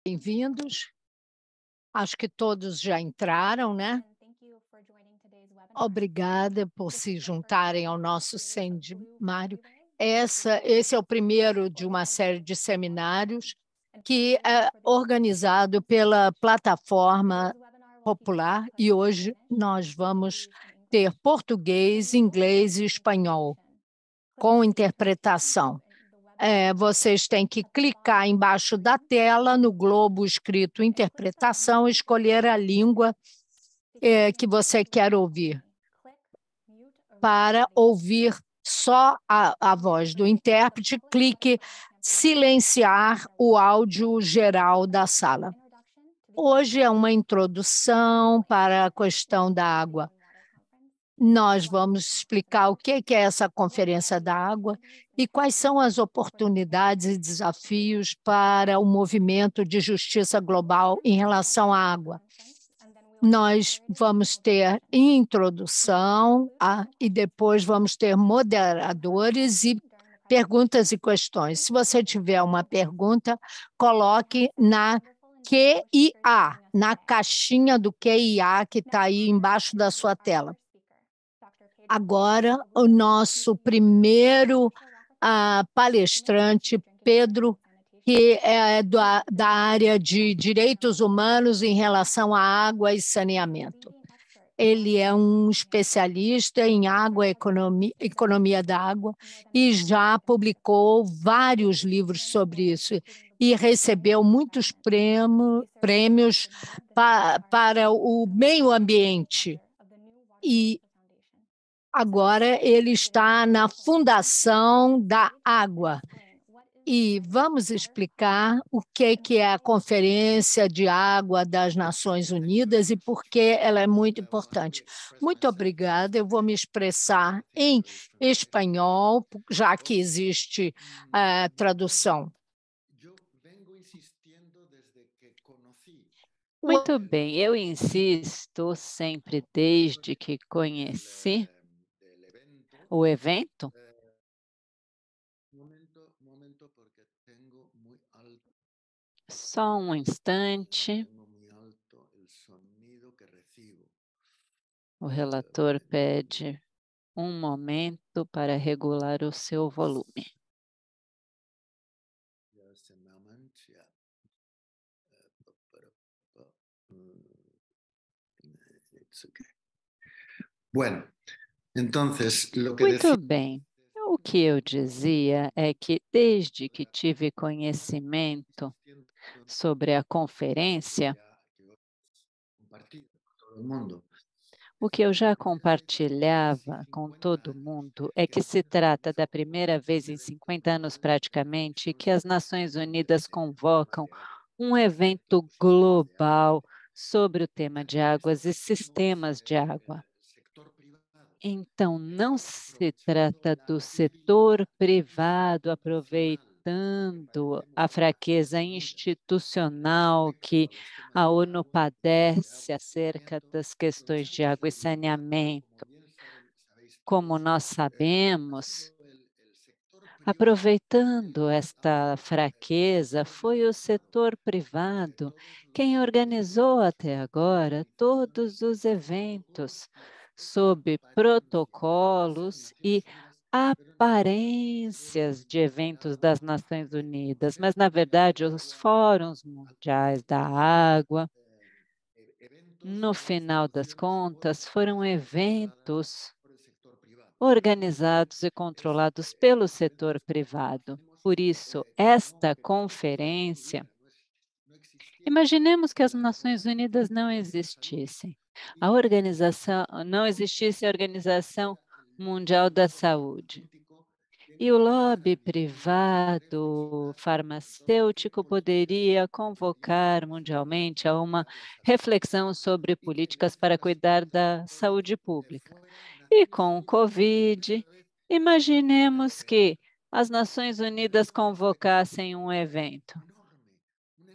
Bem-vindos. Acho que todos já entraram, né? Obrigada por se juntarem ao nosso seminário. Esse é o primeiro de uma série de seminários que é organizado pela Plataforma Popular, e hoje nós vamos ter português, inglês e espanhol com interpretação. Vocês têm que clicar embaixo da tela, no globo escrito interpretação, escolher a língua que você quer ouvir. Para ouvir só a voz do intérprete, clique silenciar o áudio geral da sala. Hoje é uma introdução para a questão da água. Nós vamos explicar o que é essa Conferência da Água e quais são as oportunidades e desafios para o movimento de justiça global em relação à água. Nós vamos ter introdução e depois vamos ter moderadores e perguntas e questões. Se você tiver uma pergunta, coloque na QIA, na caixinha do QIA que está aí embaixo da sua tela. Agora, o nosso primeiro palestrante, Pedro, que é da área de direitos humanos em relação à água e saneamento. Ele é um especialista em água, economia da água, e já publicou vários livros sobre isso, e recebeu muitos prêmios para o meio ambiente. E agora ele está na Fundação da Água. E vamos explicar o que é a Conferência de Água das Nações Unidas e por que ela é muito importante. Muito obrigada. Eu vou me expressar em espanhol, já que existe tradução. Muito bem, eu insisto sempre desde que conheci o evento. Só um instante. O relator pede um momento para regular o seu volume. Muito bem. O que eu dizia é que, desde que tive conhecimento sobre a conferência, o que eu já compartilhava com todo mundo é que se trata da primeira vez em 50 anos praticamente que as Nações Unidas convocam um evento global sobre o tema de águas e sistemas de água. Então, não se trata do setor privado aproveitando a fraqueza institucional que a ONU padece acerca das questões de água e saneamento. Como nós sabemos, aproveitando esta fraqueza, foi o setor privado quem organizou até agora todos os eventos sob protocolos e aparências de eventos das Nações Unidas, mas, na verdade, os fóruns mundiais da água, no final das contas, foram eventos organizados e controlados pelo setor privado. Por isso, esta conferência, imaginemos que as Nações Unidas não existissem. Não existisse a Organização Mundial da Saúde. E o lobby privado farmacêutico poderia convocar mundialmente a uma reflexão sobre políticas para cuidar da saúde pública. E com o Covid, imaginemos que as Nações Unidas convocassem um evento.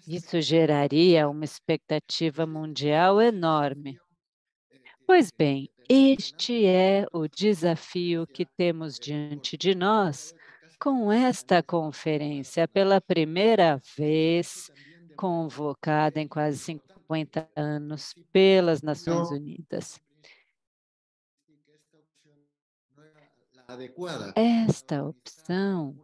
Isso geraria uma expectativa mundial enorme. Pois bem, este é o desafio que temos diante de nós com esta conferência. Pela primeira vez, convocada em quase 50 anos pelas Nações Unidas. Esta opção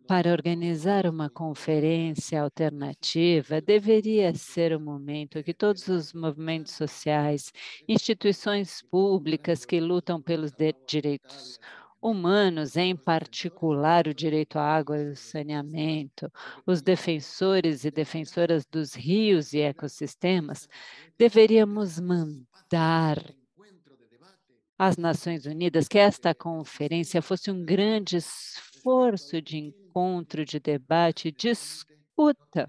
para organizar uma conferência alternativa deveria ser o momento que todos os movimentos sociais, instituições públicas que lutam pelos direitos humanos, em particular o direito à água e ao saneamento, os defensores e defensoras dos rios e ecossistemas, deveríamos mandar às Nações Unidas que esta conferência fosse um grande esforço de encontro, de debate, de escuta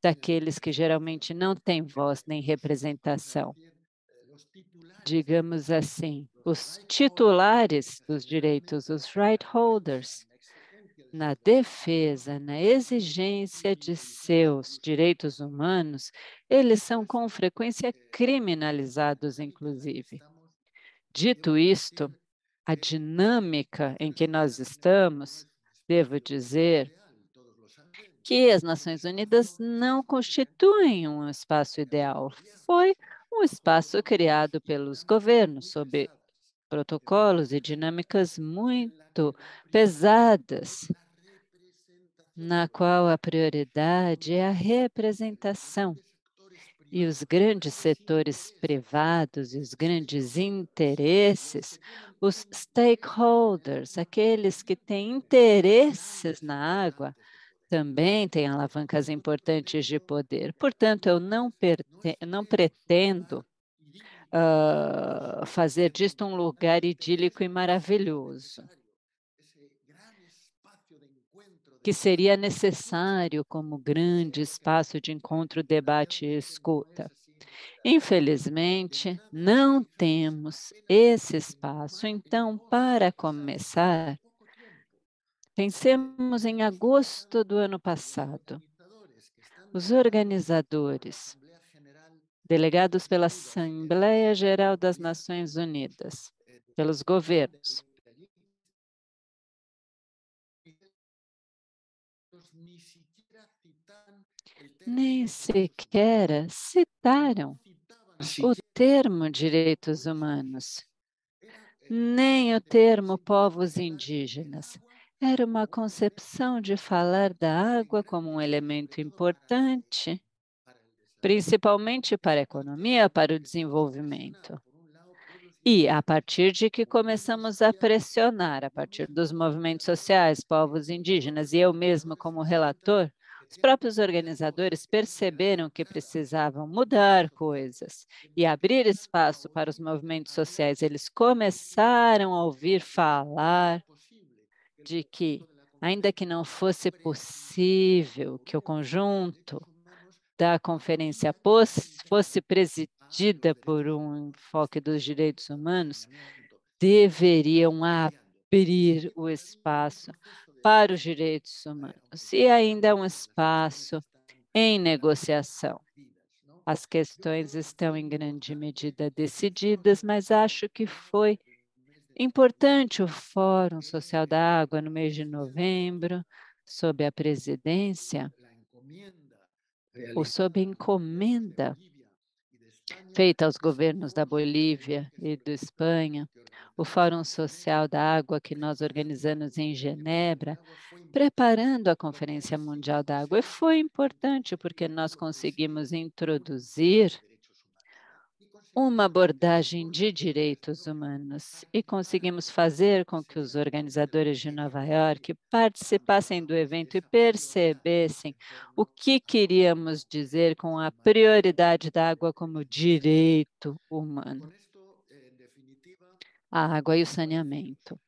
daqueles que geralmente não têm voz nem representação. Digamos assim, os titulares dos direitos, os right holders, na defesa, na exigência de seus direitos humanos, eles são com frequência criminalizados, inclusive. Dito isto, a dinâmica em que nós estamos, devo dizer que as Nações Unidas não constituem um espaço ideal. Foi um espaço criado pelos governos, sob protocolos e dinâmicas muito pesadas, na qual a prioridade é a representação. E os grandes setores privados e os grandes interesses, os stakeholders, aqueles que têm interesses na água, também têm alavancas importantes de poder. Portanto, eu não pretendo fazer disto um lugar idílico e maravilhoso, que seria necessário como grande espaço de encontro, debate e escuta. Infelizmente, não temos esse espaço. Então, para começar, pensemos em agosto do ano passado. Os organizadores, delegados pela Assembleia Geral das Nações Unidas, pelos governos, nem sequer citaram o termo direitos humanos, nem o termo povos indígenas. Era uma concepção de falar da água como um elemento importante, principalmente para a economia, para o desenvolvimento. E, a partir de que começamos a pressionar, a partir dos movimentos sociais, povos indígenas, e eu mesmo como relator, os próprios organizadores perceberam que precisavam mudar coisas e abrir espaço para os movimentos sociais. Eles começaram a ouvir falar de que, ainda que não fosse possível que o conjunto da conferência fosse presidida por um enfoque dos direitos humanos, deveriam abrir o espaço para os direitos humanos. E ainda é um espaço em negociação. As questões estão em grande medida decididas, mas acho que foi importante o Fórum Social da Água no mês de novembro, sob a presidência ou sob encomenda feita aos governos da Bolívia e da Espanha, o Fórum Social da Água que nós organizamos em Genebra, preparando a Conferência Mundial da Água. E foi importante porque nós conseguimos introduzir uma abordagem de direitos humanos e conseguimos fazer com que os organizadores de Nova York participassem do evento e percebessem o que queríamos dizer com a prioridade da água como direito humano. A água e o saneamento.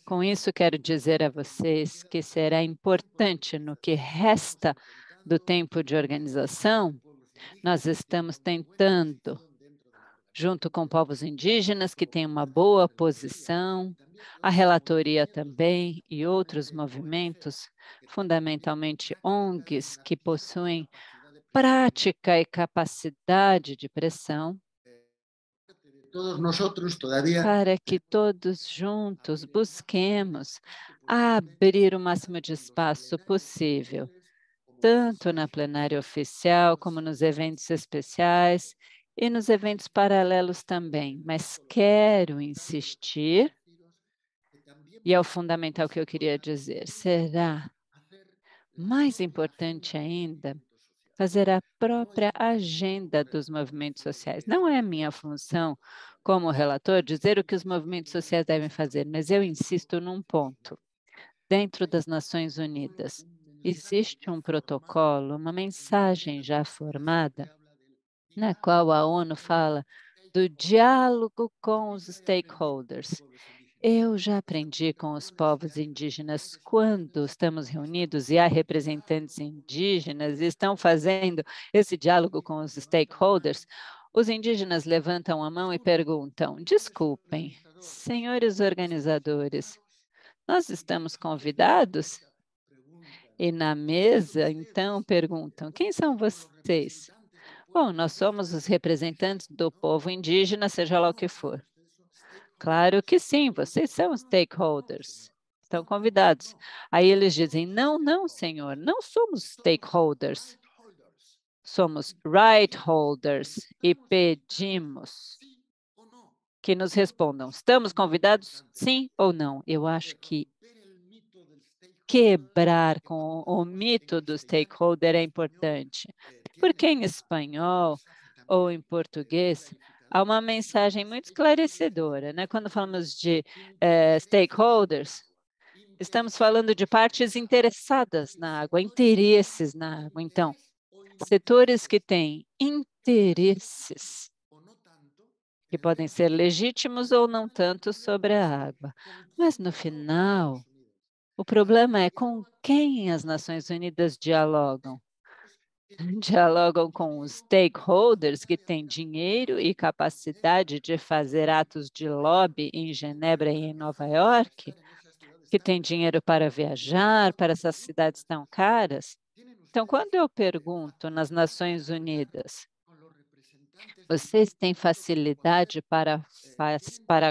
Com isso, quero dizer a vocês que será importante no que resta do tempo de organização, nós estamos tentando, junto com povos indígenas que têm uma boa posição, a relatoria também e outros movimentos, fundamentalmente ONGs, que possuem prática e capacidade de pressão, para que todos juntos busquemos abrir o máximo de espaço possível, tanto na plenária oficial como nos eventos especiais e nos eventos paralelos também. Mas quero insistir, e é o fundamental que eu queria dizer, será mais importante ainda fazer a própria agenda dos movimentos sociais. Não é minha função, como relator, dizer o que os movimentos sociais devem fazer, mas eu insisto num ponto. Dentro das Nações Unidas, existe um protocolo, uma mensagem já formada, na qual a ONU fala do diálogo com os stakeholders. Eu já aprendi com os povos indígenas, quando estamos reunidos e há representantes indígenas e estão fazendo esse diálogo com os stakeholders, os indígenas levantam a mão e perguntam: desculpem, senhores organizadores, nós estamos convidados? E na mesa, então, perguntam: quem são vocês? Bom, nós somos os representantes do povo indígena, seja lá o que for. Claro que sim, vocês são stakeholders, estão convidados. Aí eles dizem: não, não, senhor, não somos stakeholders, somos right holders e pedimos que nos respondam: estamos convidados, sim ou não? Eu acho que quebrar com o mito do stakeholder é importante, porque em espanhol ou em português há uma mensagem muito esclarecedora, né? Quando falamos de stakeholders, estamos falando de partes interessadas na água, interesses na água. Então, setores que têm interesses que podem ser legítimos ou não tanto sobre a água. Mas, no final, o problema é com quem as Nações Unidas dialogam. Dialogam com os stakeholders que têm dinheiro e capacidade de fazer atos de lobby em Genebra e em Nova York, que têm dinheiro para viajar para essas cidades tão caras. Então, quando eu pergunto nas Nações Unidas, vocês têm facilidade para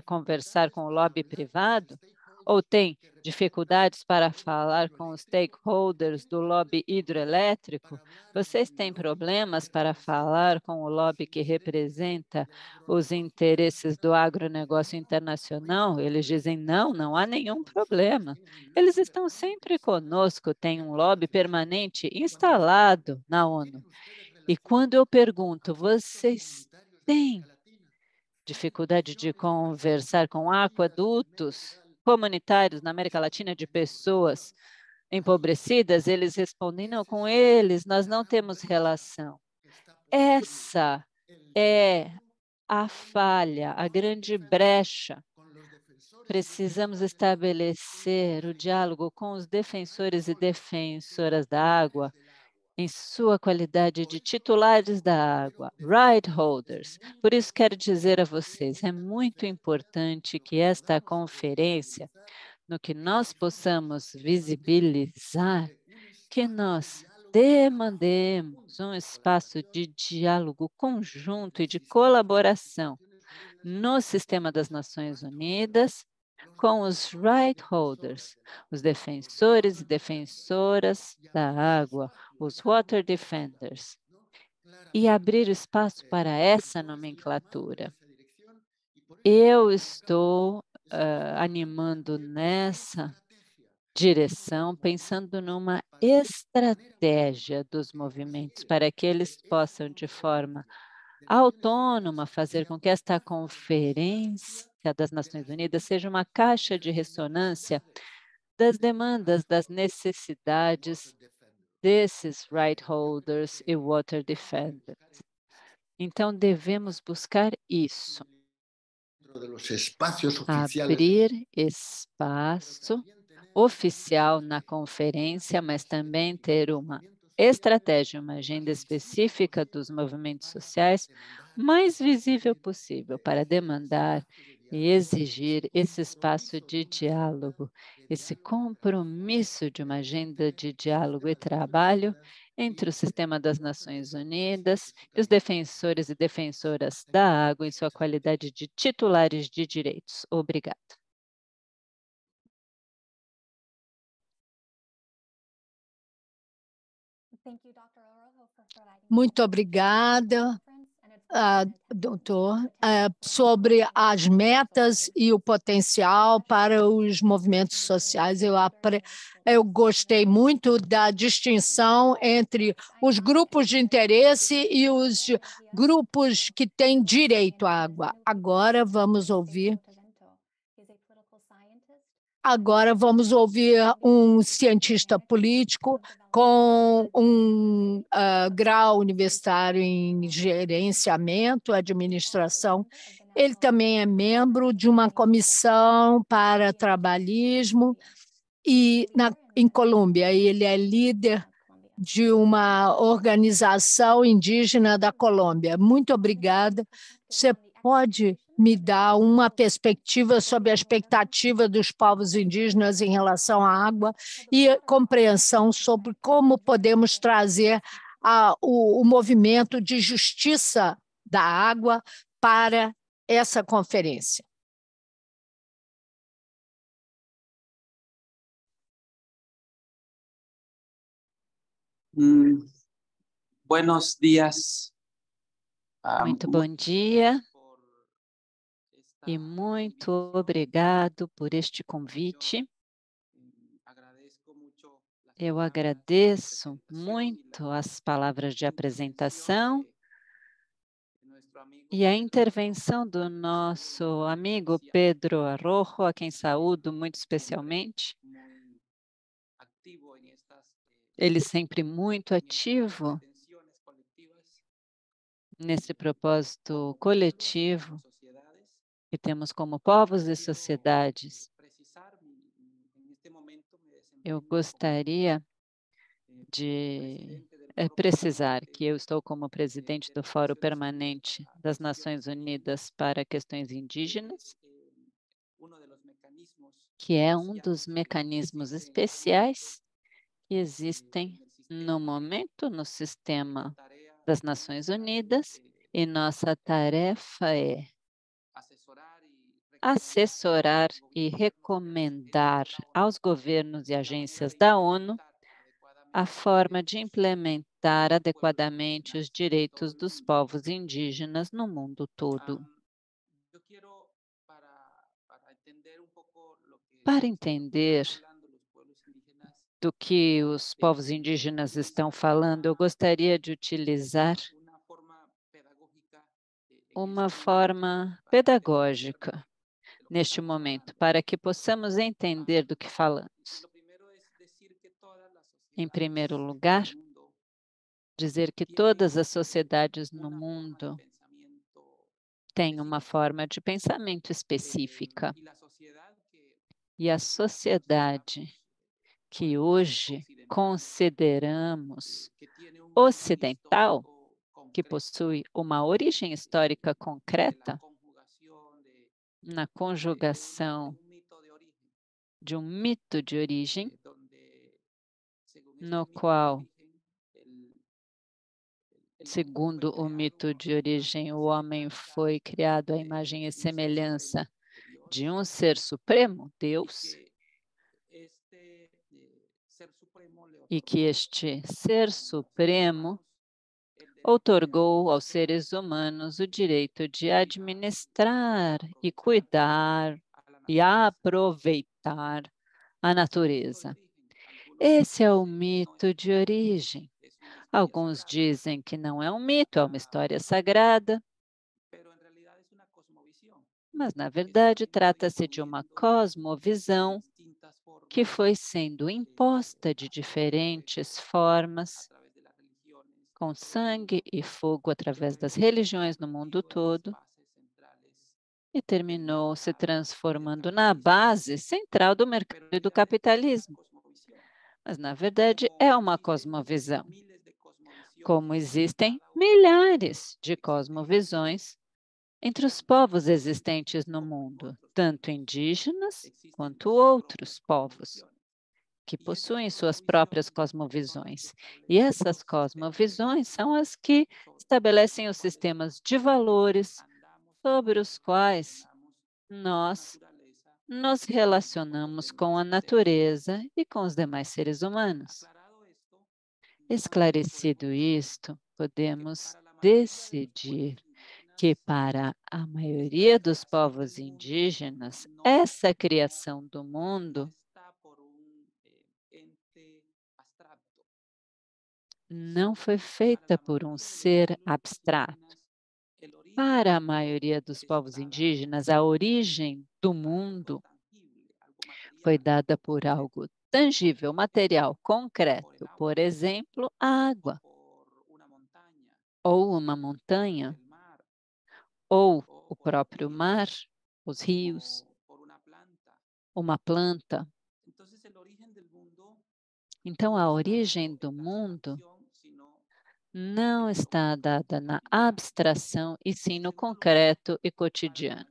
conversar com o lobby privado? Ou têm dificuldades para falar com os stakeholders do lobby hidroelétrico? Vocês têm problemas para falar com o lobby que representa os interesses do agronegócio internacional? Eles dizem: não, não há nenhum problema. Eles estão sempre conosco, tem um lobby permanente instalado na ONU. E quando eu pergunto: vocês têm dificuldade de conversar com aquedutos comunitários na América Latina de pessoas empobrecidas? Eles respondem: não, com eles nós não temos relação. Essa é a falha, a grande brecha. Precisamos estabelecer o diálogo com os defensores e defensoras da água, em sua qualidade de titulares da água, right holders. Por isso, quero dizer a vocês, é muito importante que esta conferência, no que nós possamos visibilizar, que nós demandemos um espaço de diálogo conjunto e de colaboração no sistema das Nações Unidas, com os right holders, os defensores e defensoras da água, os water defenders, e abrir espaço para essa nomenclatura. Eu estou animando nessa direção, pensando numa estratégia dos movimentos para que eles possam, de forma autônoma, fazer com que esta conferência das Nações Unidas seja uma caixa de ressonância das demandas, das necessidades desses right holders e water defenders. Então, devemos buscar isso, abrir espaço oficial na conferência, mas também ter uma estratégia, uma agenda específica dos movimentos sociais mais visível possível para demandar e exigir esse espaço de diálogo, esse compromisso de uma agenda de diálogo e trabalho entre o sistema das Nações Unidas e os defensores e defensoras da água em sua qualidade de titulares de direitos. Obrigada. Muito obrigada, doutor, sobre as metas e o potencial para os movimentos sociais. Eu gostei muito da distinção entre os grupos de interesse e os grupos que têm direito à água. Agora vamos ouvir um cientista político com um grau universitário em gerenciamento, administração. Ele também é membro de uma comissão para trabalhismo em Colômbia. Ele é líder de uma organização indígena da Colômbia. Muito obrigada. Você pode me dar uma perspectiva sobre a expectativa dos povos indígenas em relação à água e compreensão sobre como podemos trazer o movimento de justiça da água para essa conferência? Buenos días. Muito bom dia e muito obrigado por este convite. Eu agradeço muito as palavras de apresentação e a intervenção do nosso amigo Pedro Arrojo, a quem saúdo muito especialmente. Ele sempre muito ativo nesse propósito coletivo que temos como povos e sociedades. Eu gostaria de precisar que eu estou como presidente do Fórum Permanente das Nações Unidas para Questões Indígenas, que é um dos mecanismos especiais que existem no momento no sistema das Nações Unidas, e nossa tarefa é assessorar e recomendar aos governos e agências da ONU a forma de implementar adequadamente os direitos dos povos indígenas no mundo todo. Para entender do que os povos indígenas estão falando, eu gostaria de utilizar uma forma pedagógica neste momento, para que possamos entender do que falamos. Em primeiro lugar, dizer que todas as sociedades no mundo têm uma forma de pensamento específica. E a sociedade que hoje consideramos ocidental, que possui uma origem histórica concreta na conjugação de um mito de origem, no qual, segundo o mito de origem, o homem foi criado à imagem e semelhança de um ser supremo, Deus, e que este ser supremo outorgou aos seres humanos o direito de administrar e cuidar e aproveitar a natureza. Esse é o mito de origem. Alguns dizem que não é um mito, é uma história sagrada, mas, na verdade, trata-se de uma cosmovisão que foi sendo imposta de diferentes formas, com sangue e fogo através das religiões no mundo todo, e terminou se transformando na base central do mercado e do capitalismo. Mas, na verdade, é uma cosmovisão. Como existem milhares de cosmovisões entre os povos existentes no mundo, tanto indígenas quanto outros povos, que possuem suas próprias cosmovisões. E essas cosmovisões são as que estabelecem os sistemas de valores sobre os quais nós nos relacionamos com a natureza e com os demais seres humanos. Esclarecido isto, podemos decidir que para a maioria dos povos indígenas, essa criação do mundo não foi feita por um ser abstrato. Para a maioria dos povos indígenas, a origem do mundo foi dada por algo tangível, material, concreto, por exemplo, a água, ou uma montanha, ou o próprio mar, os rios, uma planta. Então, a origem do mundo não está dada na abstração, e sim no concreto e cotidiano.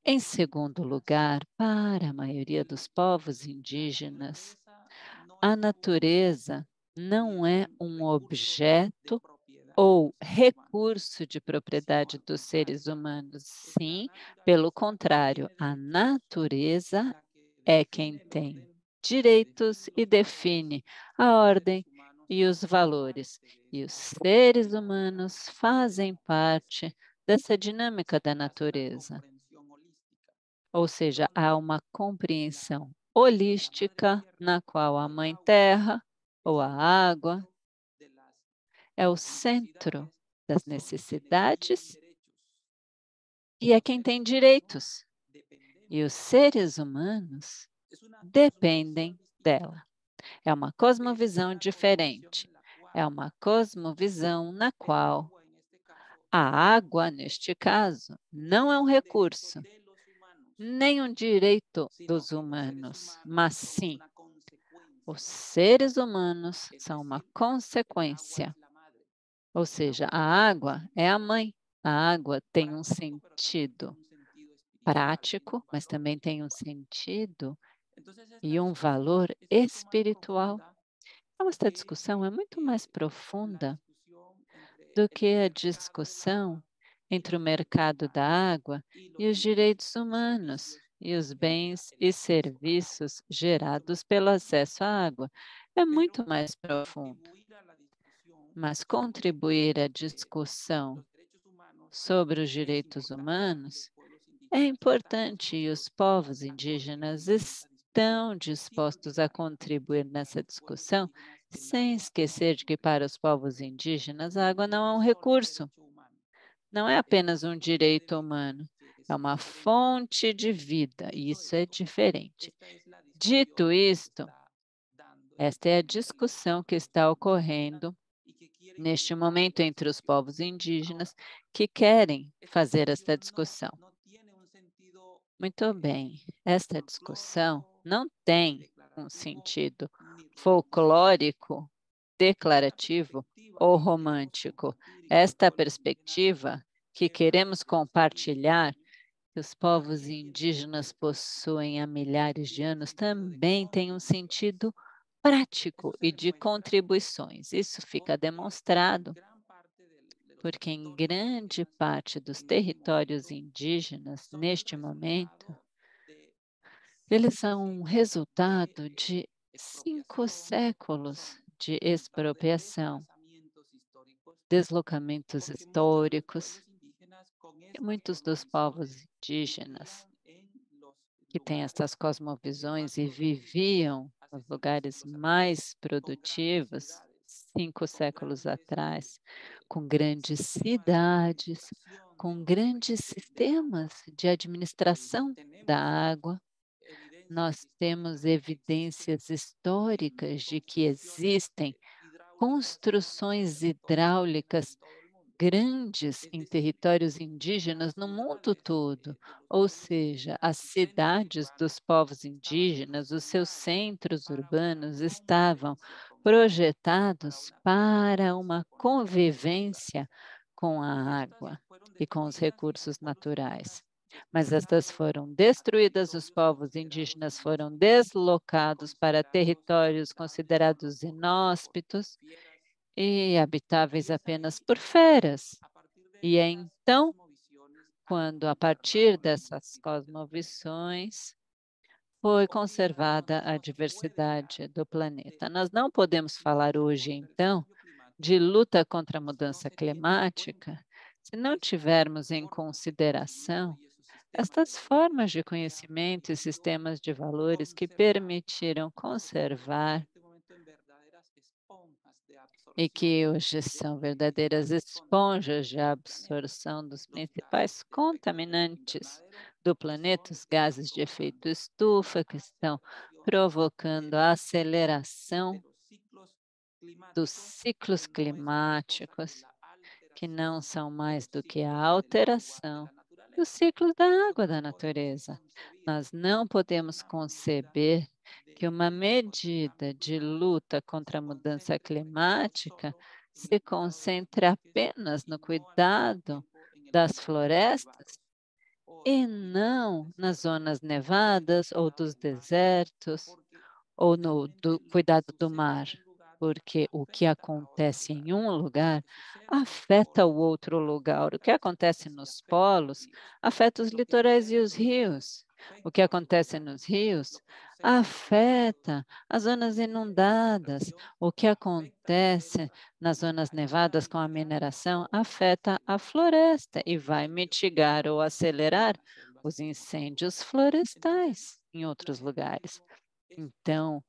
Em segundo lugar, para a maioria dos povos indígenas, a natureza não é um objeto ou recurso de propriedade dos seres humanos. Sim, pelo contrário, a natureza é quem tem direitos e define a ordem e os valores. E os seres humanos fazem parte dessa dinâmica da natureza. Ou seja, há uma compreensão holística na qual a Mãe Terra ou a água é o centro das necessidades e é quem tem direitos. E os seres humanos dependem dela. É uma cosmovisão diferente. É uma cosmovisão na qual a água, neste caso, não é um recurso, nem um direito dos humanos, mas sim, os seres humanos são uma consequência. Ou seja, a água é a mãe. A água tem um sentido prático, mas também tem um sentido e um valor espiritual. Então, esta discussão é muito mais profunda do que a discussão entre o mercado da água e os direitos humanos e os bens e serviços gerados pelo acesso à água. É muito mais profundo. Mas contribuir à discussão sobre os direitos humanos é importante, e os povos indígenas estão dispostos a contribuir nessa discussão, sem esquecer de que para os povos indígenas a água não é um recurso, não é apenas um direito humano, é uma fonte de vida, e isso é diferente. Dito isto, esta é a discussão que está ocorrendo neste momento entre os povos indígenas que querem fazer esta discussão. Muito bem, esta discussão não tem um sentido folclórico, declarativo ou romântico. Esta perspectiva que queremos compartilhar, que os povos indígenas possuem há milhares de anos, também tem um sentido prático e de contribuições. Isso fica demonstrado porque em grande parte dos territórios indígenas, neste momento, eles são um resultado de 5 séculos de expropriação, deslocamentos históricos, e muitos dos povos indígenas que têm essas cosmovisões e viviam nos lugares mais produtivos 5 séculos atrás, com grandes cidades, com grandes sistemas de administração da água. Nós temos evidências históricas de que existem construções hidráulicas grandes em territórios indígenas no mundo todo, ou seja, as cidades dos povos indígenas, os seus centros urbanos estavam projetados para uma convivência com a água e com os recursos naturais. Mas estas foram destruídas, os povos indígenas foram deslocados para territórios considerados inóspitos e habitáveis apenas por feras. E é então, quando, a partir dessas cosmovisões, foi conservada a diversidade do planeta. Nós não podemos falar hoje, então, de luta contra a mudança climática se não tivermos em consideração estas formas de conhecimento e sistemas de valores que permitiram conservar e que hoje são verdadeiras esponjas de absorção dos principais contaminantes do planeta, os gases de efeito estufa, que estão provocando a aceleração dos ciclos climáticos, que não são mais do que a alteração dos ciclos da água da natureza. Nós não podemos conceber que uma medida de luta contra a mudança climática se concentre apenas no cuidado das florestas e não nas zonas nevadas ou dos desertos ou no cuidado do mar, porque o que acontece em um lugar afeta o outro lugar. O que acontece nos polos afeta os litorais e os rios. O que acontece nos rios afeta as zonas inundadas. O que acontece nas zonas nevadas com a mineração afeta a floresta e vai mitigar ou acelerar os incêndios florestais em outros lugares. Então,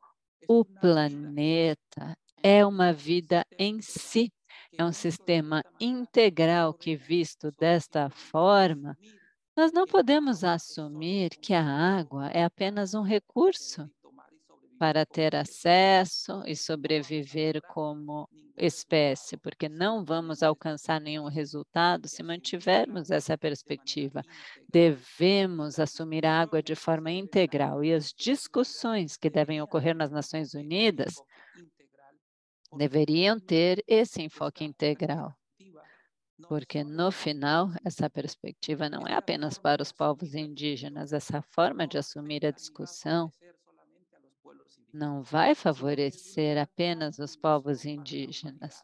o planeta é uma vida em si, é um sistema integral que, visto desta forma, nós não podemos assumir que a água é apenas um recurso para ter acesso e sobreviver como espécie, porque não vamos alcançar nenhum resultado se mantivermos essa perspectiva. Devemos assumir a água de forma integral e as discussões que devem ocorrer nas Nações Unidas deveriam ter esse enfoque integral, porque no final essa perspectiva não é apenas para os povos indígenas, essa forma de assumir a discussão não vai favorecer apenas os povos indígenas,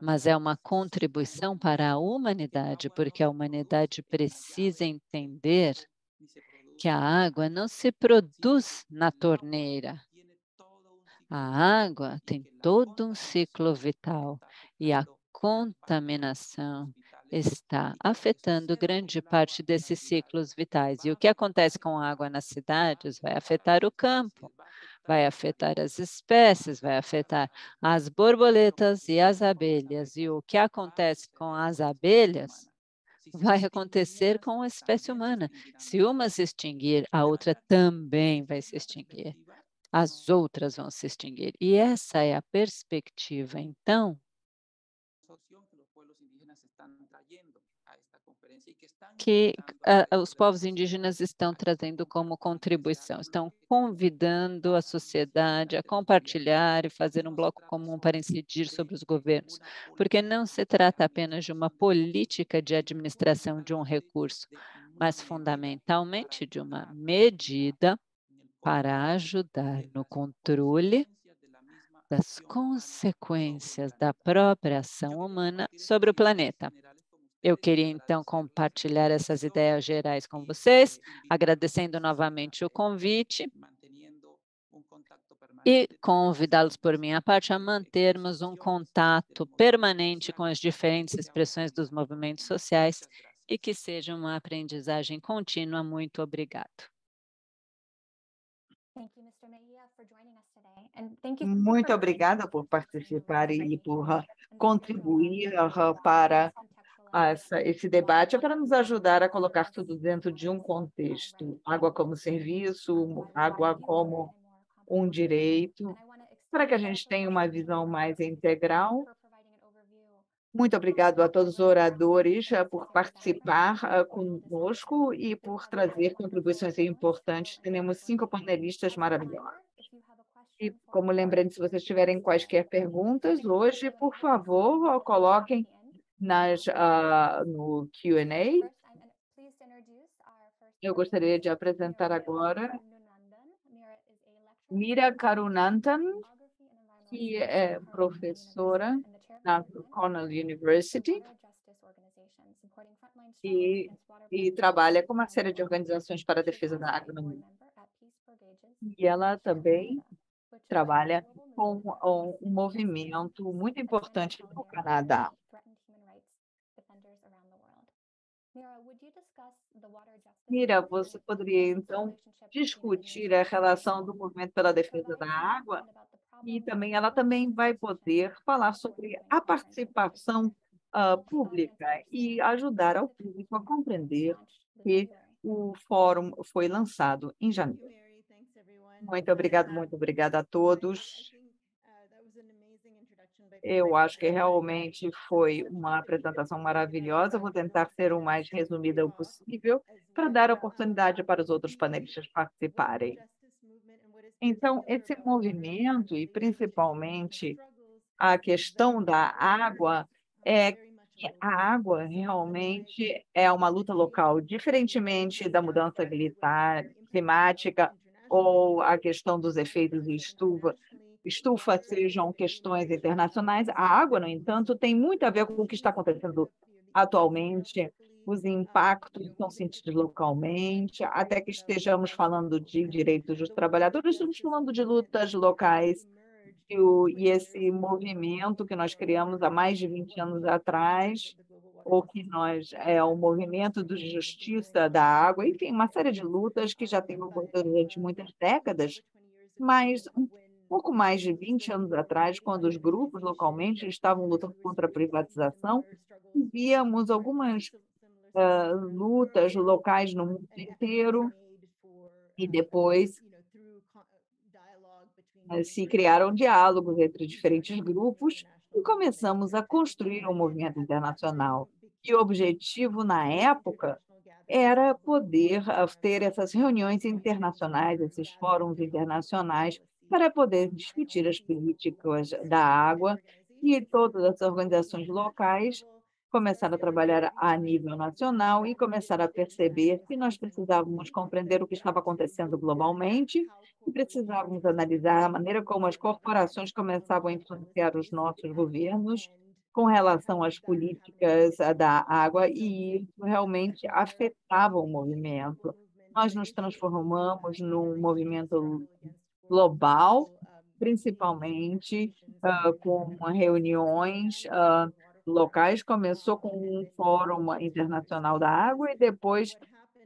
mas é uma contribuição para a humanidade, porque a humanidade precisa entender que a água não se produz na torneira. A água tem todo um ciclo vital e a contaminação está afetando grande parte desses ciclos vitais. E o que acontece com a água nas cidades vai afetar o campo, vai afetar as espécies, vai afetar as borboletas e as abelhas. E o que acontece com as abelhas vai acontecer com a espécie humana. Se uma se extinguir, a outra também vai se extinguir. As outras vão se extinguir. E essa é a perspectiva, então, que os povos indígenas estão trazendo como contribuição, estão convidando a sociedade a compartilhar e fazer um bloco comum para incidir sobre os governos, porque não se trata apenas de uma política de administração de um recurso, mas fundamentalmente de uma medida para ajudar no controle das consequências da própria ação humana sobre o planeta. Eu queria, então, compartilhar essas ideias gerais com vocês, agradecendo novamente o convite e convidá-los, por minha parte, a mantermos um contato permanente com as diferentes expressões dos movimentos sociais e que seja uma aprendizagem contínua. Muito obrigado. Muito obrigada por participar e por contribuir para esse debate, para nos ajudar a colocar tudo dentro de um contexto. Água como serviço, água como um direito, para que a gente tenha uma visão mais integral. Muito obrigado a todos os oradores por participar conosco e por trazer contribuições importantes. Temos 5 panelistas maravilhosos. E, como lembrando, se vocês tiverem quaisquer perguntas hoje, por favor, coloquem no Q&A. Eu gostaria de apresentar agora Meera Karunandan, que é professora na Cornell University e trabalha com uma série de organizações para a defesa da água no mundo. E ela também trabalha com um movimento muito importante no Canadá. Meera, você poderia, então, discutir a relação do movimento pela defesa da água e também ela também vai poder falar sobre a participação pública e ajudar ao público a compreender que o fórum foi lançado em janeiro. Muito obrigada a todos. Eu acho que realmente foi uma apresentação maravilhosa. Vou tentar ser o mais resumida possível para dar oportunidade para os outros panelistas participarem. Então, esse movimento, e principalmente a questão da água, é que a água realmente é uma luta local, diferentemente da mudança climática ou a questão dos efeitos de estufa sejam questões internacionais. A água, no entanto, tem muito a ver com o que está acontecendo atualmente. Os impactos são sentidos localmente, até que estejamos falando de direitos dos trabalhadores, estamos falando de lutas locais. E esse movimento que nós criamos há mais de 20 anos atrás, ou que é o movimento de justiça da água, enfim, uma série de lutas que já tem ocorrido durante muitas décadas, mas um pouco mais de 20 anos atrás, quando os grupos localmente estavam lutando contra a privatização, víamos algumas lutas locais no mundo inteiro, e depois se criaram diálogos entre diferentes grupos e começamos a construir um movimento internacional. E o objetivo, na época, era poder ter essas reuniões internacionais, esses fóruns internacionais, para poder discutir as políticas da água, e todas as organizações locais começaram a trabalhar a nível nacional e começaram a perceber que nós precisávamos compreender o que estava acontecendo globalmente e precisávamos analisar a maneira como as corporações começavam a influenciar os nossos governos com relação às políticas da água, e isso realmente afetava o movimento. Nós nos transformamos num movimento global, principalmente com reuniões locais. Começou com um Fórum Internacional da Água e depois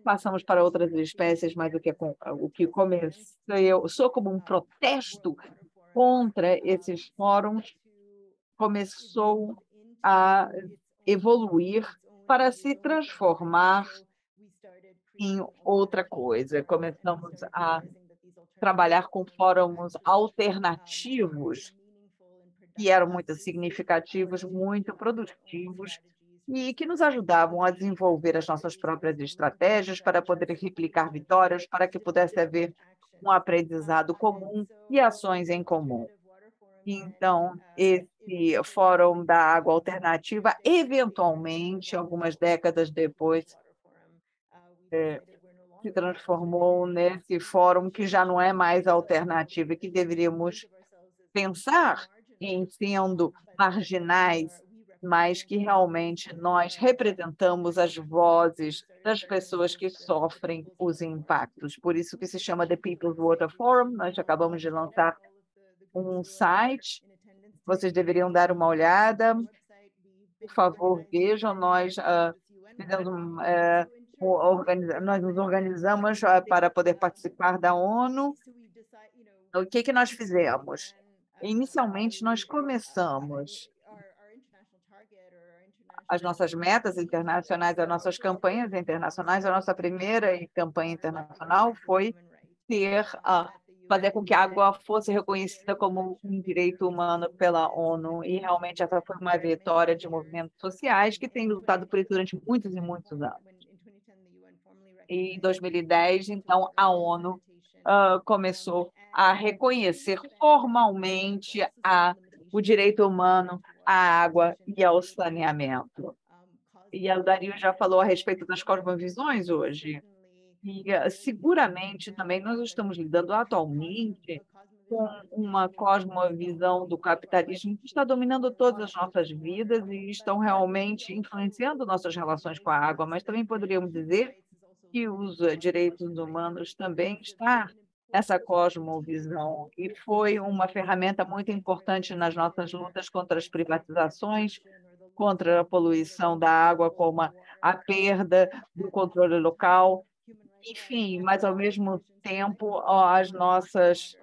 passamos para outras espécies, mas o que começou como um protesto contra esses fóruns começou a evoluir para se transformar em outra coisa. Começamos a trabalhar com fóruns alternativos, que eram muito significativos, muito produtivos, e que nos ajudavam a desenvolver as nossas próprias estratégias para poder replicar vitórias, para que pudesse haver um aprendizado comum e ações em comum. Então, esse Fórum da Água Alternativa, eventualmente, algumas décadas depois, se transformou nesse fórum que já não é mais alternativo e que deveríamos pensar em sendo marginais, mas que realmente nós representamos as vozes das pessoas que sofrem os impactos. Por isso que se chama The People's Water Forum. Nós acabamos de lançar um site, vocês deveriam dar uma olhada. Por favor, vejam, nós nós nos organizamos para poder participar da ONU. O que nós fizemos? Inicialmente, nós começamos as nossas metas internacionais, as nossas campanhas internacionais. A nossa primeira campanha internacional foi fazer com que a água fosse reconhecida como um direito humano pela ONU, e realmente essa foi uma vitória de movimentos sociais que têm lutado por isso durante muitos e muitos anos. E em 2010, então, a ONU começou a reconhecer formalmente o direito humano à água e ao saneamento. E o Dario já falou a respeito das cosmovisões hoje. E seguramente também nós estamos lidando atualmente com uma cosmovisão do capitalismo que está dominando todas as nossas vidas e estão realmente influenciando nossas relações com a água, mas também poderíamos dizer que os direitos humanos também está nessa cosmovisão e foi uma ferramenta muito importante nas nossas lutas contra as privatizações, contra a poluição da água, como a perda do controle local, enfim, mas ao mesmo tempo as nossas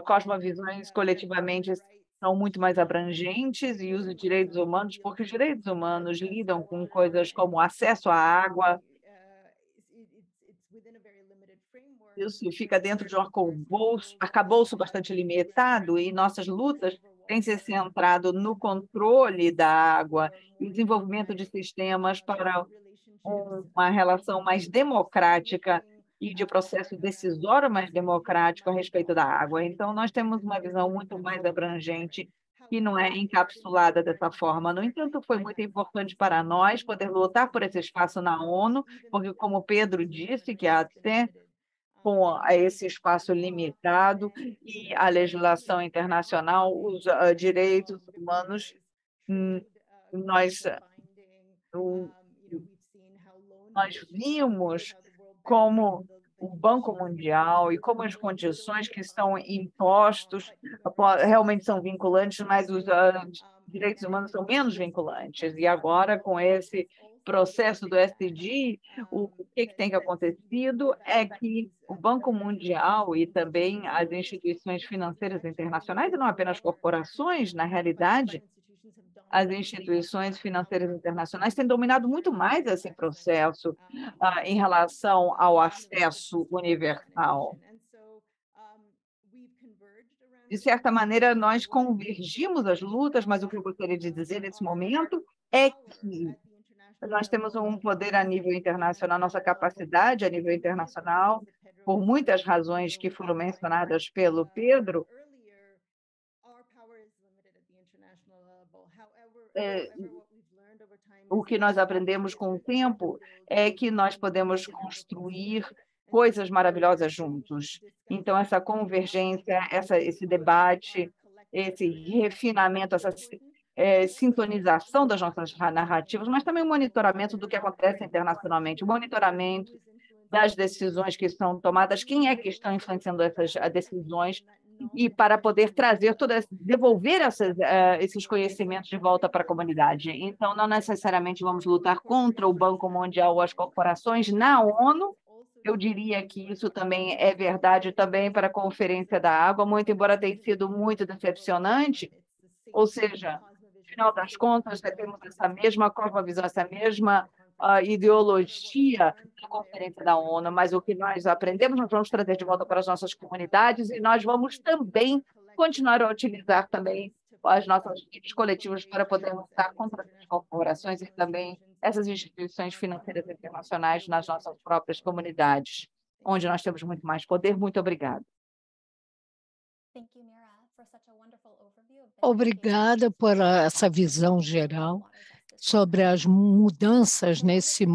cosmovisões coletivamente são muito mais abrangentes e os direitos humanos, porque os direitos humanos lidam com coisas como acesso à água. Isso fica dentro de um arcabouço bastante limitado e nossas lutas têm se centrado no controle da água e desenvolvimento de sistemas para uma relação mais democrática e de processo decisório mais democrático a respeito da água. Então, nós temos uma visão muito mais abrangente que não é encapsulada dessa forma. No entanto, foi muito importante para nós poder lutar por esse espaço na ONU, porque, como Pedro disse, que até com esse espaço limitado e a legislação internacional, os direitos humanos, nós vimos como o Banco Mundial e como as condições que estão impostos realmente são vinculantes, mas os direitos humanos são menos vinculantes. E agora, com esse processo do SDG, o que tem acontecido é que o Banco Mundial e também as instituições financeiras internacionais, e não apenas corporações, na realidade, as instituições financeiras internacionais têm dominado muito mais esse processo em relação ao acesso universal. De certa maneira, nós convergimos as lutas, mas o que eu gostaria de dizer nesse momento é que nós temos um poder a nível internacional, nossa capacidade a nível internacional, por muitas razões que foram mencionadas pelo Pedro, o que nós aprendemos com o tempo é que nós podemos construir coisas maravilhosas juntos. Então, essa convergência, esse debate, esse refinamento, essa sintonização das nossas narrativas, mas também o monitoramento do que acontece internacionalmente, o monitoramento das decisões que são tomadas, quem é que estão influenciando essas decisões, e para poder trazer devolver esses conhecimentos de volta para a comunidade. Então, não necessariamente vamos lutar contra o Banco Mundial ou as corporações na ONU. Eu diria que isso também é verdade também para a Conferência da Água, muito embora tenha sido muito decepcionante, ou seja, no final das contas, temos essa mesma cosmovisão, essa mesma ideologia da Conferência da ONU, mas o que nós aprendemos, nós vamos trazer de volta para as nossas comunidades e nós vamos também continuar a utilizar também as nossas equipes coletivas para podermos lutar contra as corporações e também essas instituições financeiras internacionais nas nossas próprias comunidades, onde nós temos muito mais poder. Muito obrigada. Obrigada por essa visão geral sobre as mudanças nesse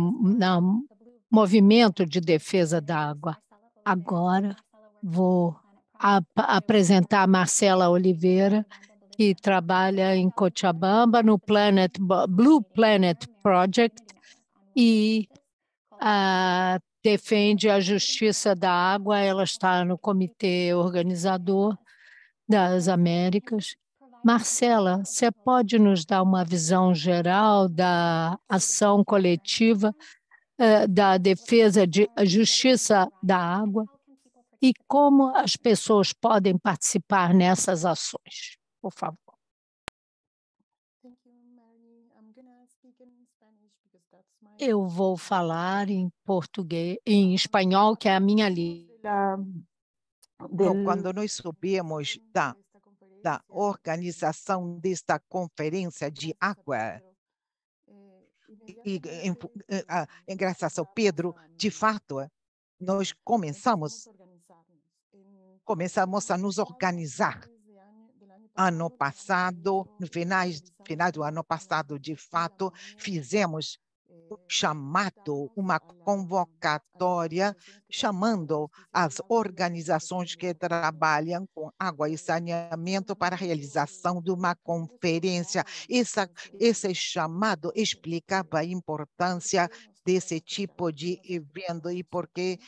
movimento de defesa da água. Agora vou apresentar a Marcela Oliveira, que trabalha em Cochabamba, no Blue Planet Project, e defende a justiça da água. Ela está no comitê organizador das Américas. Marcela, você pode nos dar uma visão geral da ação coletiva da defesa de justiça da água e como as pessoas podem participar nessas ações? Por favor. Eu vou falar em português, em espanhol, que é a minha língua. Quando nós soubemos da organização desta conferência de água, e graças ao Pedro, de fato, nós começamos a nos organizar. ano passado, no final do ano passado, de fato, fizemos um chamado, uma convocatória, chamando as organizações que trabalham com água e saneamento para a realização de uma conferência. Esse chamado explicava a importância desse tipo de evento e porque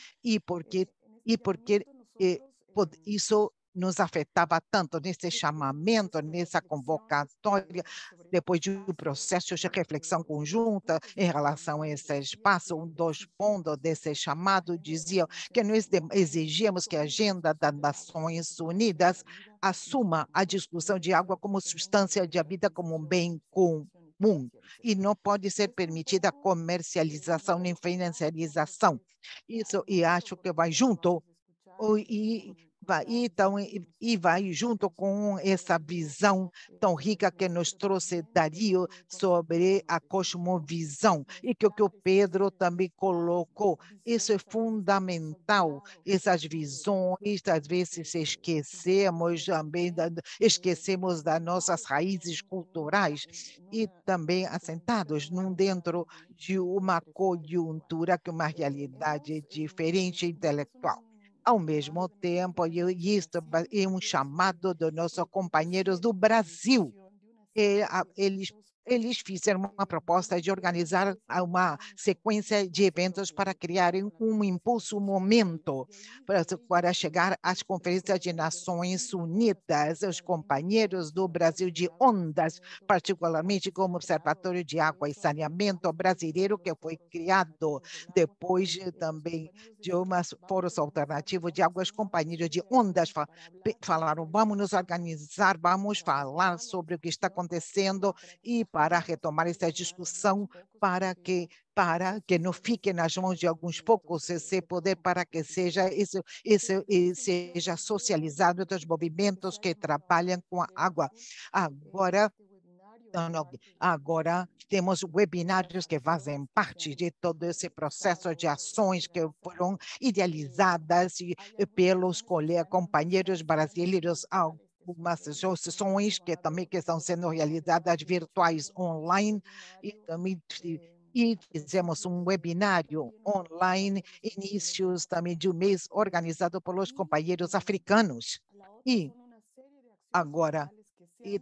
isso nos afetava tanto nesse chamamento, nessa convocatória, depois de um processo de reflexão conjunta em relação a esse espaço. Um dos pontos desse chamado diziam que nós exigíamos que a agenda das Nações Unidas assuma a discussão de água como substância de vida, como um bem comum, e não pode ser permitida a comercialização nem financiarização. Isso, e acho que vai junto, vai junto com essa visão tão rica que nos trouxe Dario sobre a cosmovisão, e que o Pedro também colocou. Isso é fundamental, essas visões, às vezes esquecemos das nossas raízes culturais, e também assentados dentro de uma conjuntura que é uma realidade diferente intelectual. Ao mesmo tempo, isto é um chamado dos nossos companheiros do Brasil. Eles fizeram uma proposta de organizar uma sequência de eventos para criar um impulso, um momento para chegar às conferências de Nações Unidas. Os companheiros do Brasil de Ondas, particularmente como Observatório de Água e Saneamento brasileiro, que foi criado depois também de foros alternativos de águas, companheiros de Ondas falaram: vamos nos organizar, vamos falar sobre o que está acontecendo e para retomar essa discussão, para que não fique nas mãos de alguns poucos esse poder, para que seja socializado entre os movimentos que trabalham com a água. Agora temos webinários que fazem parte de todo esse processo de ações que foram idealizadas pelos companheiros brasileiros. Algumas sessões que estão sendo realizadas virtuais online, e fizemos um webinário online, inícios também de um mês, organizado pelos companheiros africanos. E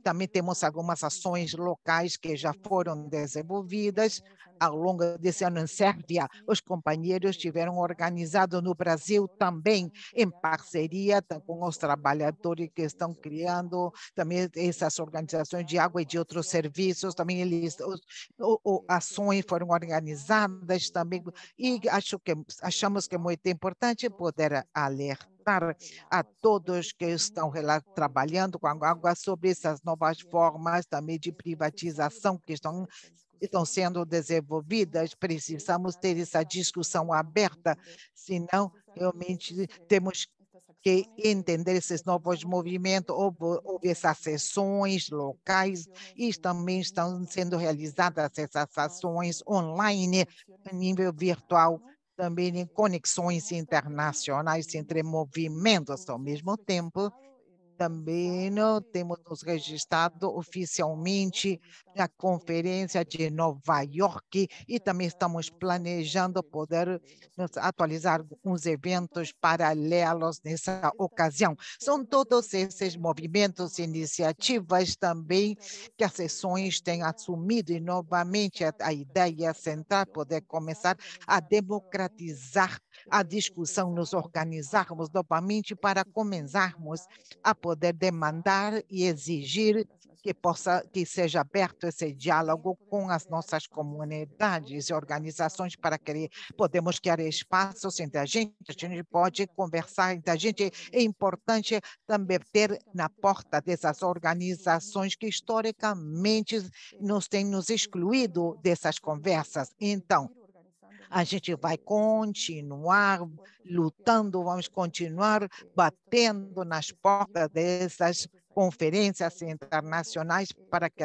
também temos algumas ações locais que já foram desenvolvidas ao longo desse ano em Sérvia. Os companheiros tiveram organizado no Brasil também, em parceria com os trabalhadores que estão criando também essas organizações de água e de outros serviços. Também ações foram organizadas também, e achamos que é muito importante poder alertar a todos que estão trabalhando com a água sobre essas novas formas também de privatização que estão sendo desenvolvidas. Precisamos ter essa discussão aberta, senão realmente temos que entender esses novos movimentos. Houve essas sessões locais e também estão sendo realizadas essas ações online, a nível virtual, também em conexões internacionais entre movimentos. Ao mesmo tempo, também temos nos registrado oficialmente a Conferência de Nova York, e também estamos planejando poder nos atualizar uns eventos paralelos nessa ocasião. São todos esses movimentos e iniciativas também que as sessões têm assumido, e novamente a ideia central é poder começar a democratizar a discussão, nos organizarmos novamente para começarmos a poder demandar e exigir que seja aberto esse diálogo com as nossas comunidades e organizações, para que podemos criar espaços entre a gente pode conversar entre a gente. É importante também ter na porta dessas organizações que historicamente nos têm excluído dessas conversas. Então, a gente vai continuar lutando, vamos continuar batendo nas portas dessas conferências internacionais para que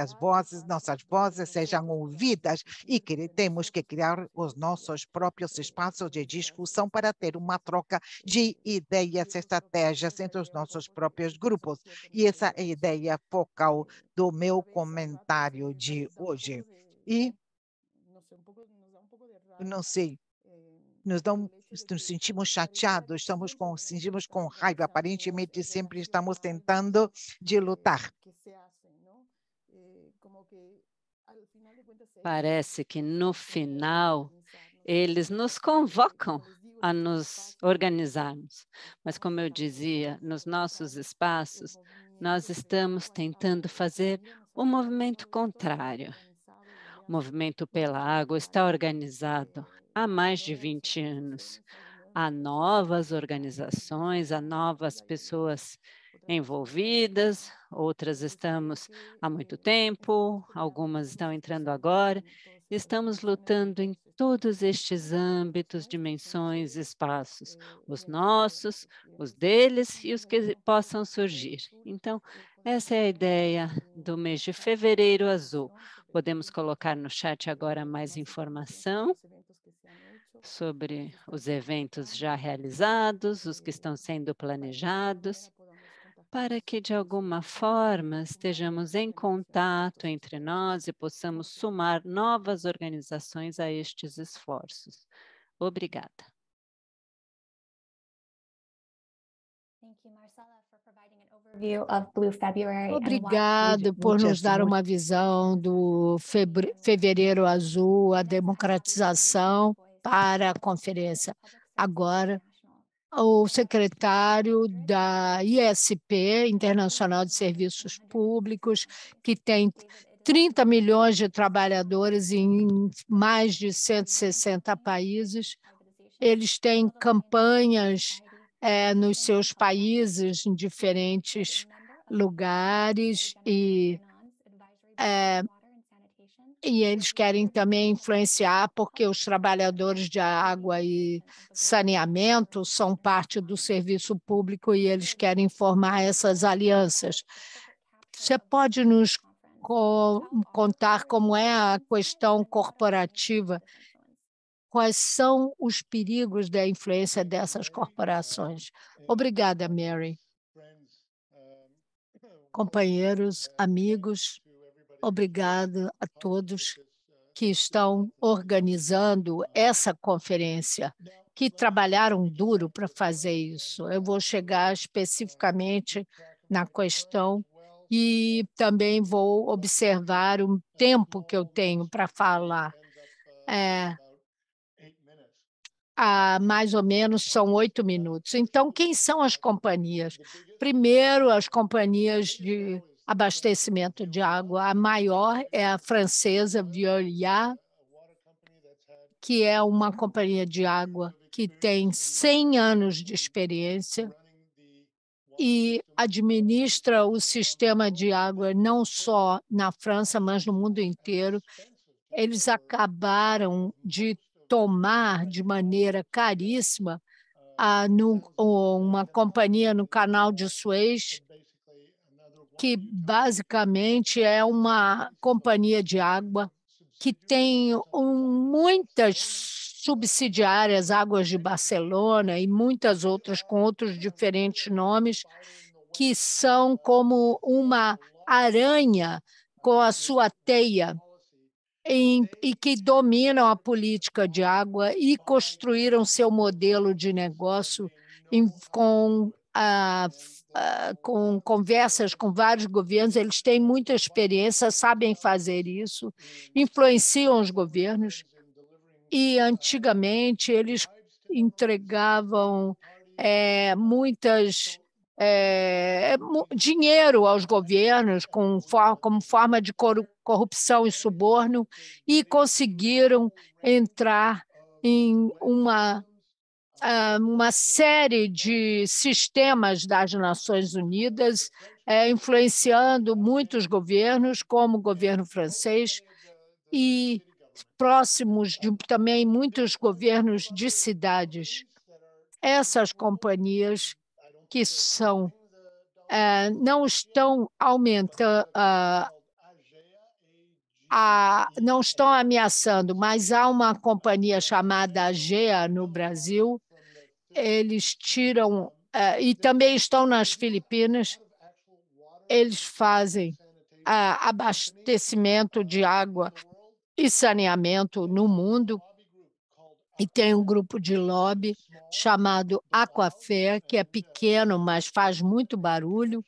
nossas vozes sejam ouvidas e que temos que criar os nossos próprios espaços de discussão para ter uma troca de ideias e estratégias entre os nossos próprios grupos. E essa é a ideia focal do meu comentário de hoje. E, não sei, nos sentimos chateados, sentimos com raiva, aparentemente sempre estamos tentando de lutar. Parece que, no final, eles nos convocam a nos organizarmos. Mas, como eu dizia, nos nossos espaços, nós estamos tentando fazer o movimento contrário. O movimento pela água está organizado há mais de 20 anos. Há novas organizações, há novas pessoas envolvidas, outras estamos há muito tempo, algumas estão entrando agora. Estamos lutando em todos estes âmbitos, dimensões, espaços, os nossos, os deles e os que possam surgir. Então, essa é a ideia do mês de Fevereiro Azul. Podemos colocar no chat agora mais informação sobre os eventos já realizados, os que estão sendo planejados, para que, de alguma forma, estejamos em contato entre nós e possamos somar novas organizações a estes esforços. Obrigada. Obrigado por nos dar uma visão do Fevereiro Azul, a democratização para a conferência. Agora, o secretário da ISP, Internacional de Serviços Públicos, que tem 30 milhões de trabalhadores em mais de 160 países. Eles têm campanhas nos seus países, em diferentes lugares, e eles querem também influenciar, porque os trabalhadores de água e saneamento são parte do serviço público e eles querem formar essas alianças. Você pode nos contar como é a questão corporativa? Quais são os perigos da influência dessas corporações? Obrigada, Mary. Companheiros, amigos, obrigado a todos que estão organizando essa conferência, que trabalharam duro para fazer isso. Eu vou chegar especificamente na questão e também vou observar o tempo que eu tenho para falar. Mais ou menos são 8 minutos. Então, quem são as companhias? Primeiro, as companhias de abastecimento de água. A maior é a francesa Veolia, que é uma companhia de água que tem 100 anos de experiência e administra o sistema de água não só na França, mas no mundo inteiro. Eles acabaram de tomar de maneira caríssima uma companhia no Canal de Suez, que basicamente é uma companhia de água que tem muitas subsidiárias, Águas de Barcelona e muitas outras com outros diferentes nomes, que são como uma aranha com a sua teia, e que dominam a política de água e construíram seu modelo de negócio com conversas com vários governos. Eles têm muita experiência, sabem fazer isso, influenciam os governos, e antigamente eles entregavam dinheiro aos governos como forma de corrupção e suborno, e conseguiram entrar em uma série de sistemas das Nações Unidas, influenciando muitos governos, como o governo francês, e próximos de também muitos governos de cidades. Essas companhias que são não estão aumentando, não estão ameaçando, mas há uma companhia chamada AGEA no Brasil, eles tiram, e também estão nas Filipinas, eles fazem abastecimento de água e saneamento no mundo, e tem um grupo de lobby chamado Aquafé, que é pequeno, mas faz muito barulho,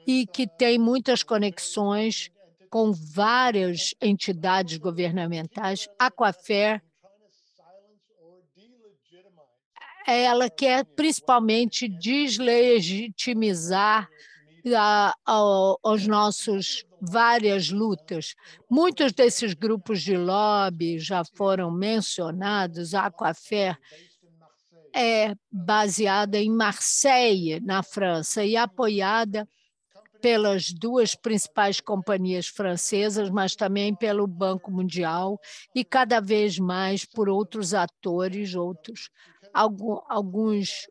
e que tem muitas conexões com várias entidades governamentais. Aquafé, ela quer principalmente deslegitimizar as nossas várias lutas. Muitos desses grupos de lobby já foram mencionados. A Aquafé é baseada em Marseille, na França, e apoiada pelas duas principais companhias francesas, mas também pelo Banco Mundial e cada vez mais por outros atores, alguns,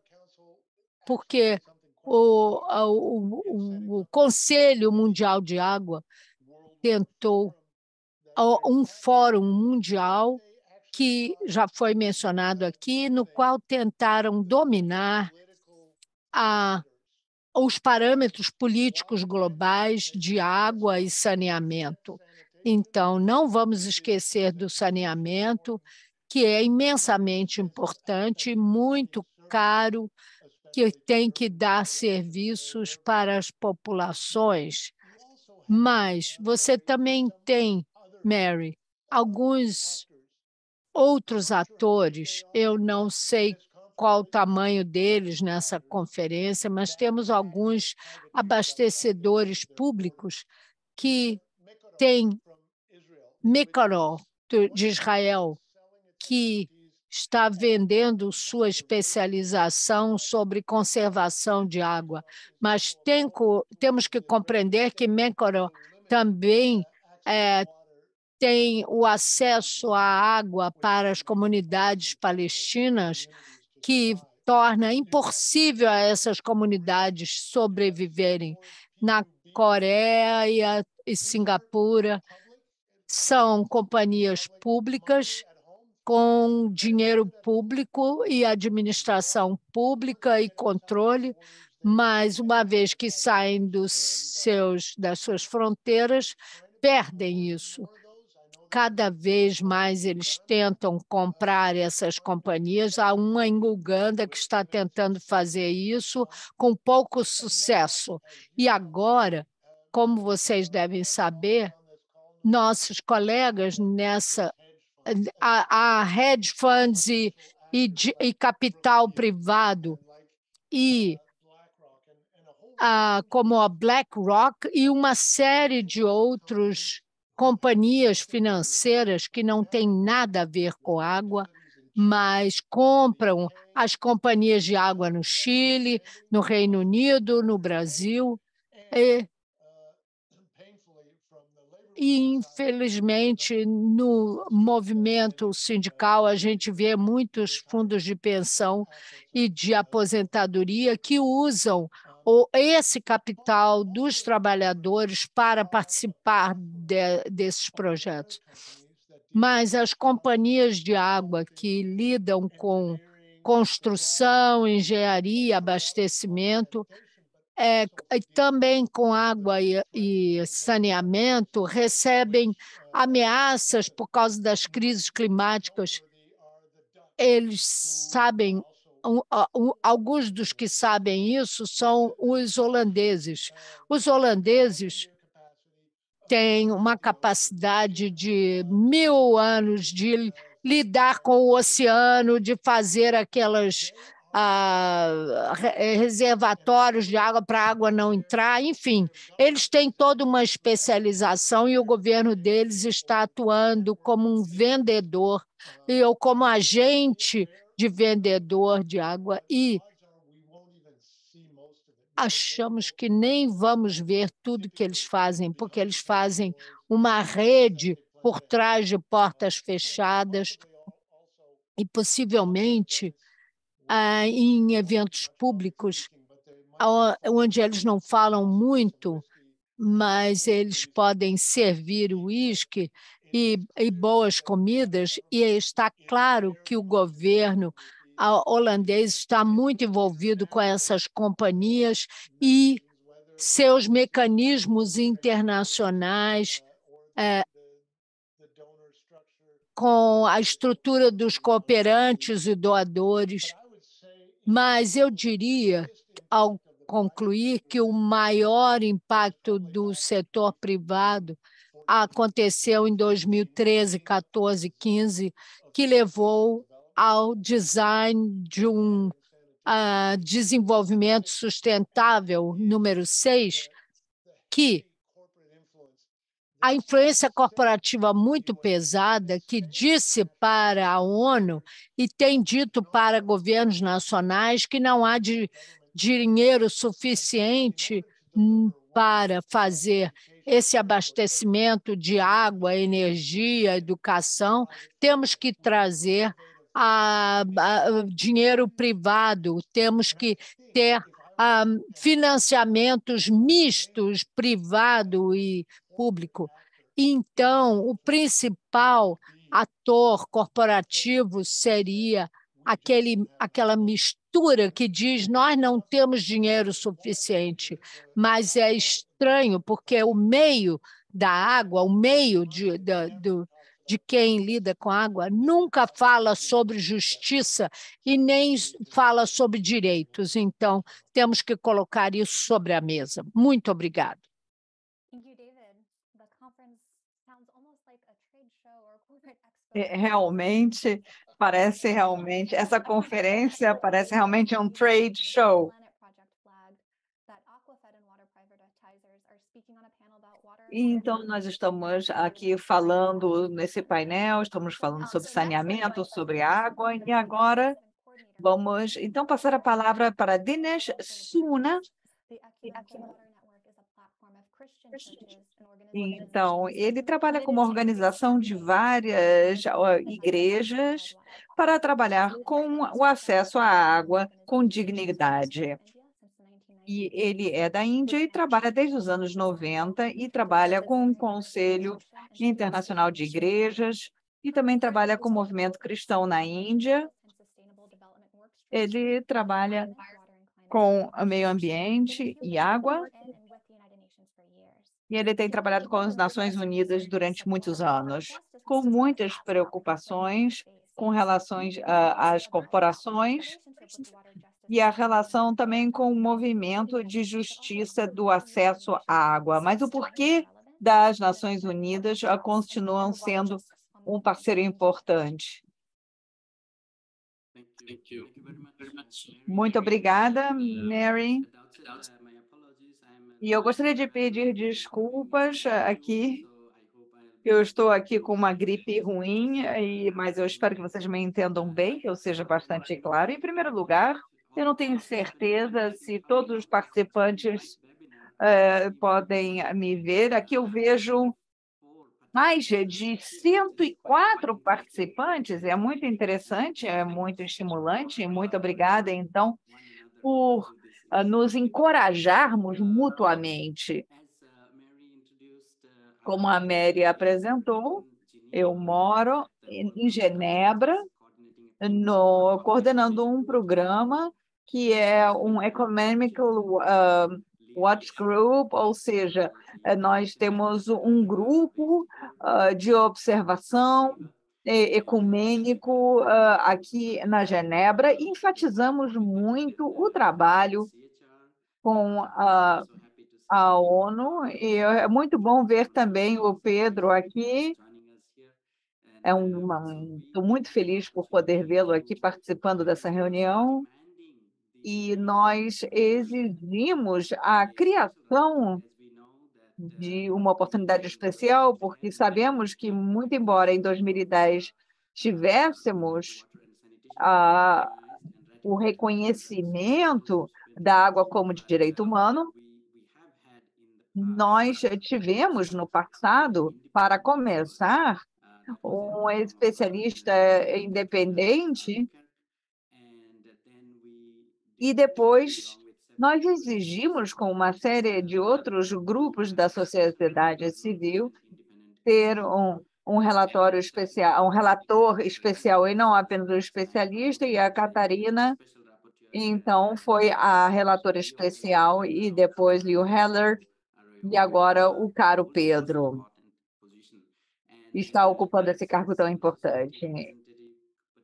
porque o Conselho Mundial de Água tentou um fórum mundial que já foi mencionado aqui, no qual tentaram dominar os parâmetros políticos globais de água e saneamento. Então, não vamos esquecer do saneamento, que é imensamente importante, muito caro, que tem que dar serviços para as populações. Mas você também tem, Mary, alguns outros atores, eu não sei qual o tamanho deles nessa conferência, mas temos alguns abastecedores públicos que têm Mekoró, de Israel, que está vendendo sua especialização sobre conservação de água. Mas temos que compreender que Mekoró também tem o acesso à água para as comunidades palestinas, que torna impossível a essas comunidades sobreviverem. Na Coreia e Singapura, são companhias públicas com dinheiro público e administração pública e controle, mas uma vez que saem das suas fronteiras, perdem isso. Cada vez mais eles tentam comprar essas companhias. Há uma em Uganda que está tentando fazer isso com pouco sucesso. E agora, como vocês devem saber, nossos colegas a hedge funds e capital privado, como a BlackRock e uma série de outros companhias financeiras que não têm nada a ver com água, mas compram as companhias de água no Chile, no Reino Unido, no Brasil. E, infelizmente, no movimento sindical, a gente vê muitos fundos de pensão e de aposentadoria que usam esse capital dos trabalhadores para participar desses projetos. Mas as companhias de água que lidam com construção, engenharia, abastecimento, também com água e saneamento, recebem ameaças por causa das crises climáticas. Eles sabem, alguns dos que sabem isso são os holandeses. Os holandeses têm uma capacidade de 1000 anos de lidar com o oceano, de fazer aquelas reservatórios de água para a água não entrar, enfim, eles têm toda uma especialização e o governo deles está atuando como um vendedor ou como agente de vendedor de água e achamos que nem vamos ver tudo que eles fazem, porque eles fazem uma rede por trás de portas fechadas e possivelmente em eventos públicos, onde eles não falam muito, mas eles podem servir uísque e boas comidas, e está claro que o governo holandês está muito envolvido com essas companhias e seus mecanismos internacionais, com a estrutura dos cooperantes e doadores. Mas eu diria, ao concluir, que o maior impacto do setor privado aconteceu em 2013, 14, 15, que levou ao design de um desenvolvimento sustentável, número 6, que a influência corporativa muito pesada que disse para a ONU e tem dito para governos nacionais que não há dinheiro suficiente para fazer esse abastecimento de água, energia, educação. Temos que trazer dinheiro privado, temos que ter financiamentos mistos, privado e público. Então, o principal ator corporativo seria aquela mistura que diz: nós não temos dinheiro suficiente, mas é estranho porque o meio da água, o meio de quem lida com água, nunca fala sobre justiça e nem fala sobre direitos. Então, temos que colocar isso sobre a mesa. Muito obrigada. Essa conferência parece realmente um trade show. Então, nós estamos aqui falando nesse painel, estamos falando sobre saneamento, sobre água, e agora vamos então passar a palavra para Dinesh Suna. Então, ele trabalha como organização de várias igrejas para trabalhar com o acesso à água com dignidade. E ele é da Índia e trabalha desde os anos 90 e trabalha com o Conselho Internacional de Igrejas e também trabalha com o movimento cristão na Índia. Ele trabalha com o meio ambiente e água. E ele tem trabalhado com as Nações Unidas durante muitos anos, com muitas preocupações com relação às corporações e a relação também com o movimento de justiça do acesso à água. Mas o porquê das Nações Unidas continuam sendo um parceiro importante? Muito obrigada, Mary. E eu gostaria de pedir desculpas aqui. Eu estou aqui com uma gripe ruim, mas eu espero que vocês me entendam bem, que eu seja bastante claro. Em primeiro lugar, eu não tenho certeza se todos os participantes podem me ver. Aqui eu vejo mais de 104 participantes. É muito interessante, é muito estimulante. Muito obrigada, então, por nos encorajarmos mutuamente. Como a Mary apresentou, eu moro em Genebra, coordenando um programa que é um Ecumenical Watch Group, ou seja, nós temos um grupo de observação ecumênico aqui na Genebra e enfatizamos muito o trabalho com a ONU, e é muito bom ver também o Pedro aqui. Estou muito feliz por poder vê-lo aqui participando dessa reunião, e nós exigimos a criação de uma oportunidade especial, porque sabemos que, muito embora em 2010 tivéssemos o reconhecimento da água como direito humano, nós tivemos no passado, para começar, um especialista independente e depois nós exigimos, com uma série de outros grupos da sociedade civil, ter um relatório especial, um relator especial e não apenas um especialista, e a Catarina, então, foi a relatora especial, e depois Liu Heller, e agora o caro Pedro está ocupando esse cargo tão importante.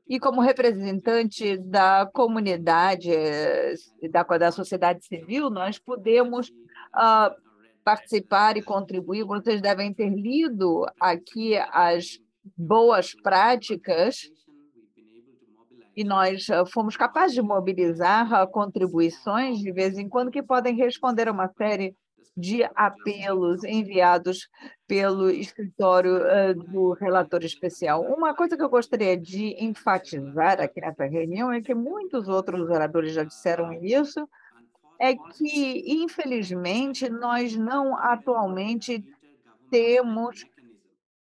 E como representante da comunidade, da sociedade civil, nós podemos participar e contribuir. Vocês devem ter lido aqui as boas práticas, e nós fomos capazes de mobilizar contribuições de vez em quando que podem responder a uma série de apelos enviados pelo escritório do relator especial. Uma coisa que eu gostaria de enfatizar aqui nessa reunião é que muitos outros oradores já disseram isso, é que, infelizmente, nós não atualmente temos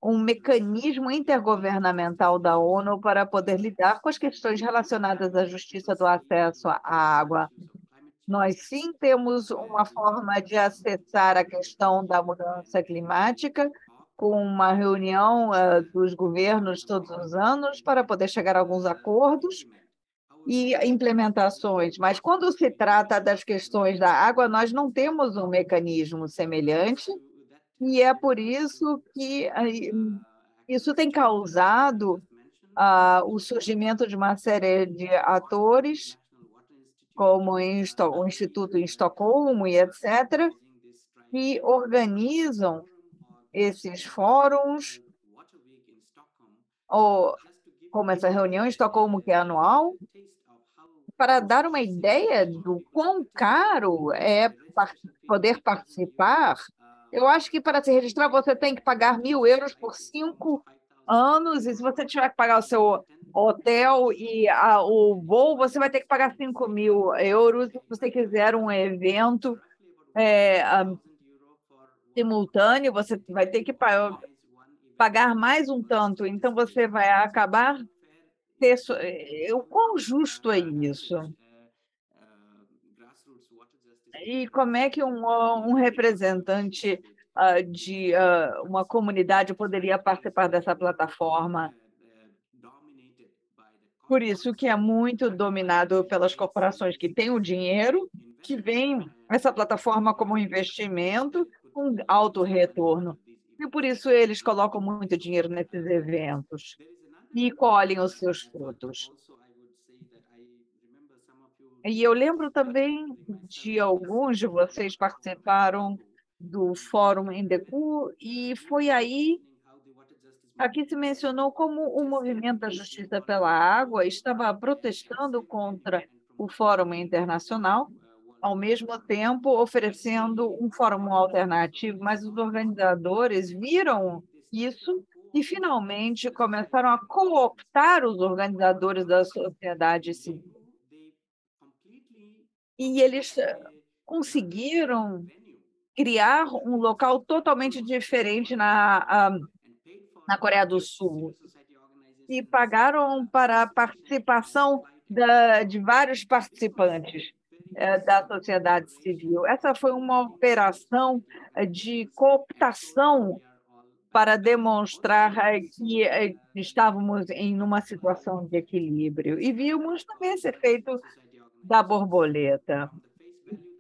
um mecanismo intergovernamental da ONU para poder lidar com as questões relacionadas à justiça do acesso à água. Nós, sim, temos uma forma de acessar a questão da mudança climática, com uma reunião dos governos todos os anos para poder chegar a alguns acordos e implementações. Mas, quando se trata das questões da água, nós não temos um mecanismo semelhante, e é por isso que isso tem causado o surgimento de uma série de atores, como o Instituto em Estocolmo e etc., que organizam esses fóruns, ou como essa reunião em Estocolmo, que é anual, para dar uma ideia do quão caro é poder participar. Eu acho que para se registrar você tem que pagar 1.000 euros por 5 anos, e se você tiver que pagar o seu hotel e o voo, você vai ter que pagar 5.000 euros. Se você quiser um evento simultâneo, você vai ter que pagar mais um tanto. Então, você vai acabar... O quão justo é isso? E como é que um representante de uma comunidade poderia participar dessa plataforma? Por isso que é muito dominado pelas corporações que têm o dinheiro, que veem essa plataforma como um investimento, um alto retorno. E por isso eles colocam muito dinheiro nesses eventos e colhem os seus frutos. E eu lembro também de alguns de vocês participaram do Fórum Endecu, e foi aí aqui se mencionou como o movimento da justiça pela água estava protestando contra o Fórum Internacional, ao mesmo tempo oferecendo um fórum alternativo, mas os organizadores viram isso e finalmente começaram a cooptar os organizadores da sociedade civil. E eles conseguiram criar um local totalmente diferente na Coreia do Sul, e pagaram para a participação de vários participantes da sociedade civil. Essa foi uma operação de cooptação para demonstrar que estávamos em uma situação de equilíbrio. E vimos também esse efeito da borboleta.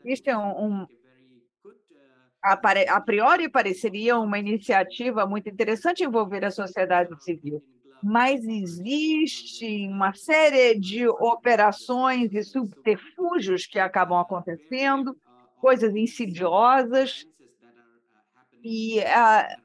Isto é a priori pareceria uma iniciativa muito interessante envolver a sociedade civil, mas existe uma série de operações e subterfúgios que acabam acontecendo, coisas insidiosas, e é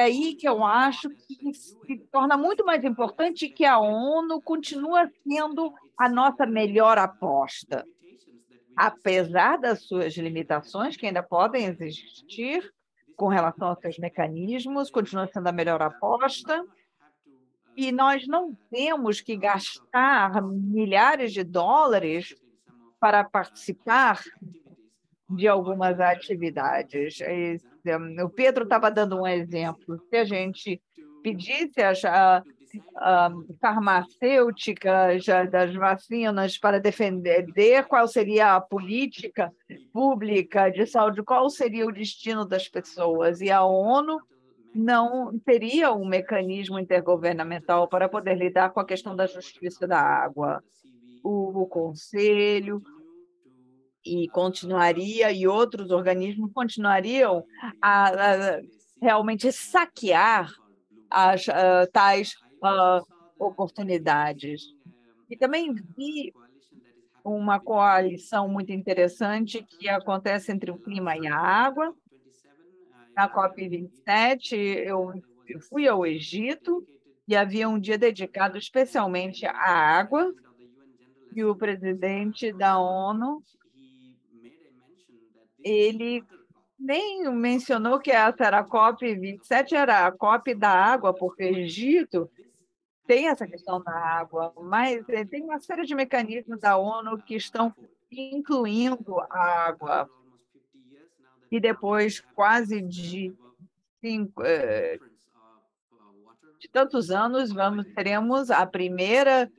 aí que eu acho que se torna muito mais importante que a ONU continua sendo a nossa melhor aposta. Apesar das suas limitações, que ainda podem existir com relação aos seus mecanismos, continua sendo a melhor aposta, e nós não temos que gastar milhares de dólares para participar de algumas atividades. O Pedro estava dando um exemplo. Se a gente pedisse farmacêuticas, das vacinas, para defender qual seria a política pública de saúde, qual seria o destino das pessoas. E a ONU não teria um mecanismo intergovernamental para poder lidar com a questão da justiça da água. O Conselho e outros organismos continuariam a realmente saquear as tais oportunidades. E também vi uma coalição muito interessante que acontece entre o clima e a água. Na COP27, eu fui ao Egito e havia um dia dedicado especialmente à água, e o presidente da ONU, ele nem mencionou que essa era a COP27, era a COP da água, porque o Egito tem essa questão da água, mas tem uma série de mecanismos da ONU que estão incluindo a água. E depois, quase de tantos anos, teremos a primeira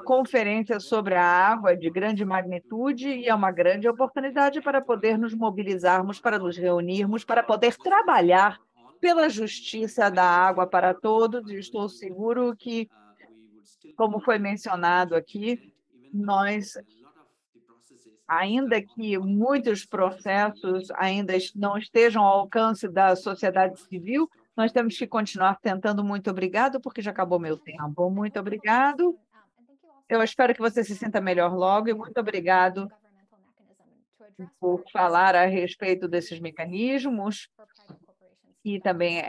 conferência sobre a água de grande magnitude, e é uma grande oportunidade para poder nos mobilizarmos, para nos reunirmos, para poder trabalhar pela justiça da água para todos. E estou seguro que, como foi mencionado aqui, ainda que muitos processos ainda não estejam ao alcance da sociedade civil, nós temos que continuar tentando. Muito obrigado, porque já acabou meu tempo. Muito obrigado. Eu espero que você se sinta melhor logo, e muito obrigado por falar a respeito desses mecanismos, e também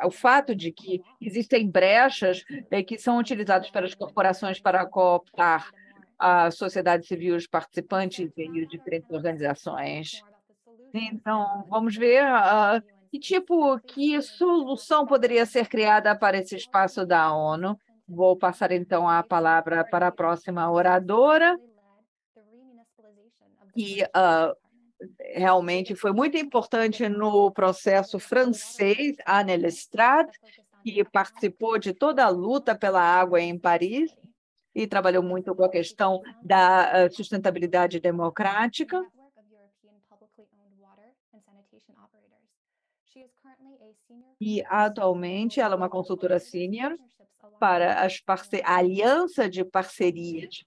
o fato de que existem brechas que são utilizadas pelas corporações para cooptar a sociedade civil, os participantes e diferentes organizações. Então, vamos ver que solução poderia ser criada para esse espaço da ONU. Vou passar, então, a palavra para a próxima oradora. E realmente foi muito importante no processo francês, Anne Lestrade, que participou de toda a luta pela água em Paris e trabalhou muito com a questão da sustentabilidade democrática. E, atualmente, ela é uma consultora sênior para a Aliança de Parcerias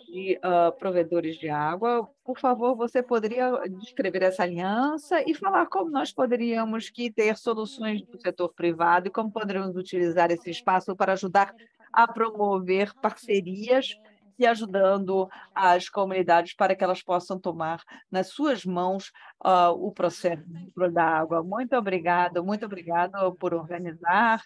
de Provedores de Água. Por favor, você poderia descrever essa aliança e falar como nós poderíamos ter soluções do setor privado e como poderíamos utilizar esse espaço para ajudar a promover parcerias e ajudando as comunidades para que elas possam tomar nas suas mãos o processo da água. Muito obrigado por organizar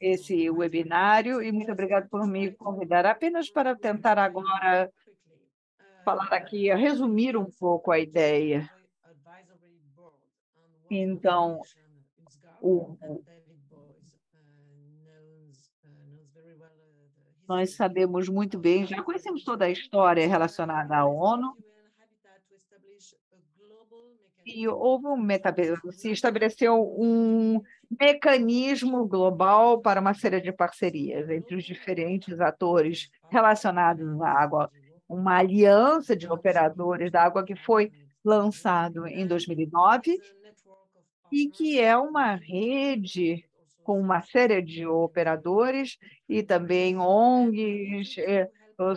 esse webinário, e muito obrigado por me convidar. Apenas para tentar agora falar aqui, resumir um pouco a ideia. Então, nós sabemos muito bem, já conhecemos toda a história relacionada à ONU, e se estabeleceu um mecanismo global para uma série de parcerias entre os diferentes atores relacionados à água, uma aliança de operadores da água que foi lançado em 2009 e que é uma rede com uma série de operadores e também ONGs,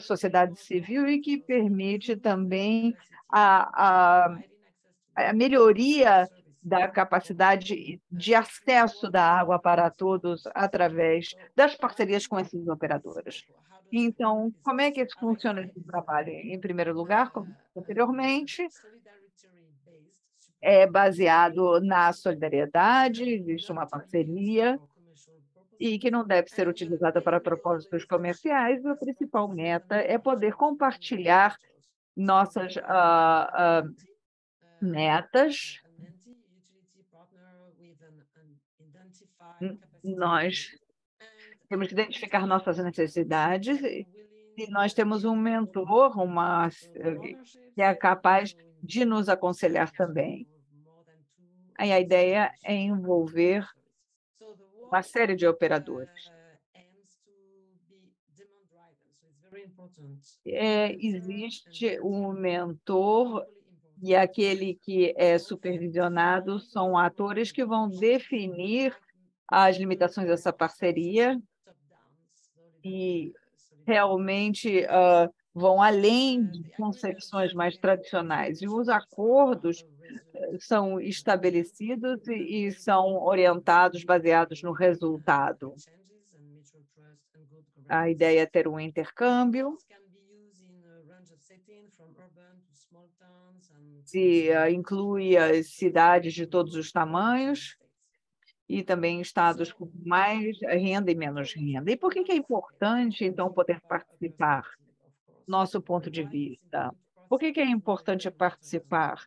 sociedade civil, e que permite também a melhoria da capacidade de acesso da água para todos através das parcerias com esses operadores. Então, como é que isso funciona esse trabalho? Em primeiro lugar, como anteriormente, é baseado na solidariedade, existe uma parceria e que não deve ser utilizada para propósitos comerciais. A principal meta é poder compartilhar nossas metas. Nós temos que identificar nossas necessidades e nós temos um mentor, que é capaz de nos aconselhar também. Aí a ideia é envolver uma série de operadores. Existe um mentor e aquele que é supervisionado são atores que vão definir as limitações dessa parceria e realmente vão além de concepções mais tradicionais. E os acordos são estabelecidos e são orientados, baseados no resultado. A ideia é ter um intercâmbio, inclui as cidades de todos os tamanhos e também estados com mais renda e menos renda. E por que é importante, então, poder participar? Nosso ponto de vista. Por que é importante participar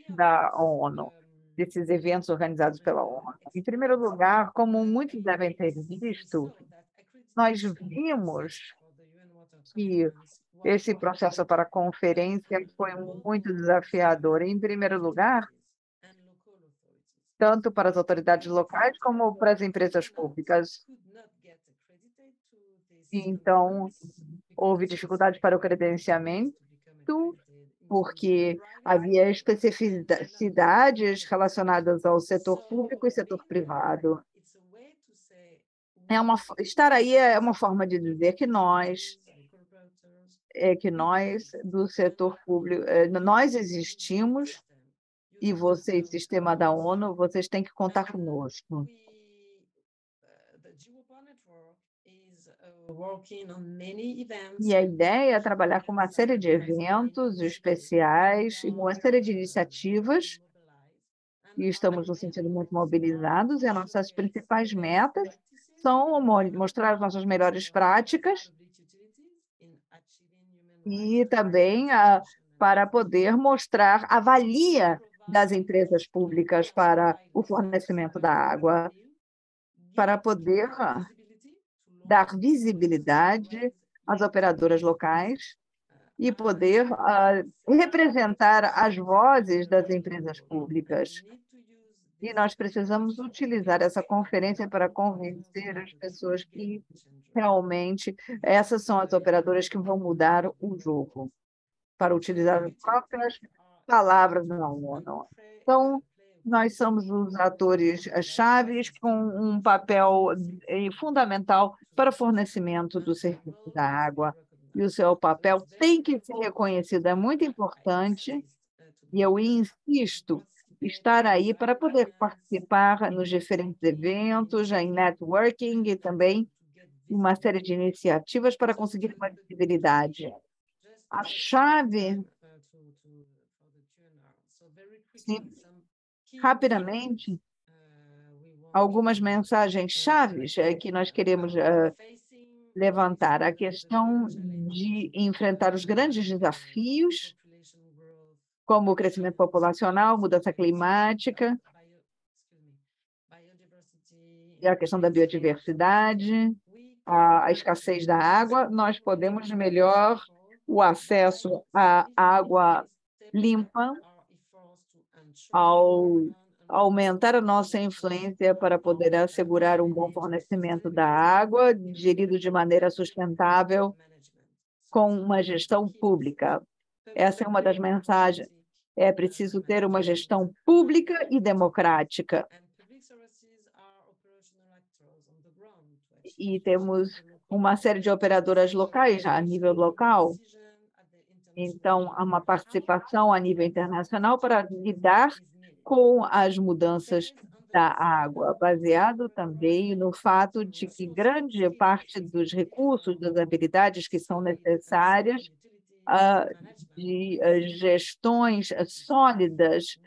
da ONU, desses eventos organizados pela ONU? Em primeiro lugar, como muitos devem ter visto, nós vimos que esse processo para a conferência foi muito desafiador. Em primeiro lugar, tanto para as autoridades locais como para as empresas públicas. Então, houve dificuldade para o credenciamento, porque havia especificidades relacionadas ao setor público e setor privado. Estar aí é uma forma de dizer que nós do setor público, nós existimos e vocês, sistema da ONU, vocês têm que contar conosco. E a ideia é trabalhar com uma série de eventos especiais e uma série de iniciativas, e estamos no sentido muito mobilizados, e as nossas principais metas são mostrar as nossas melhores práticas e também para poder mostrar a valia das empresas públicas para o fornecimento da água, para poder dar visibilidade às operadoras locais e poder representar as vozes das empresas públicas. E nós precisamos utilizar essa conferência para convencer as pessoas que realmente essas são as operadoras que vão mudar o jogo, para utilizar as próprias palavras da ONU. Então, nós somos os atores chaves com um papel fundamental para o fornecimento do serviço da água. E o seu papel tem que ser reconhecido, é muito importante, e eu insisto, estar aí para poder participar nos diferentes eventos, em networking e também uma série de iniciativas para conseguir uma visibilidade. A chave... Sim, rapidamente, algumas mensagens chaves que nós queremos levantar. A questão de enfrentar os grandes desafios, como o crescimento populacional, mudança climática, e a questão da biodiversidade, a escassez da água. Nós podemos melhorar o acesso à água limpa ao aumentar a nossa influência para poder assegurar um bom fornecimento da água, gerido de maneira sustentável, com uma gestão pública. Essa é uma das mensagens. É preciso ter uma gestão pública e democrática. E temos uma série de operadoras locais, a nível local. Então, há uma participação a nível internacional para lidar com as mudanças da água, baseado também no fato de que grande parte dos recursos, das habilidades que são necessárias de gestões sólidas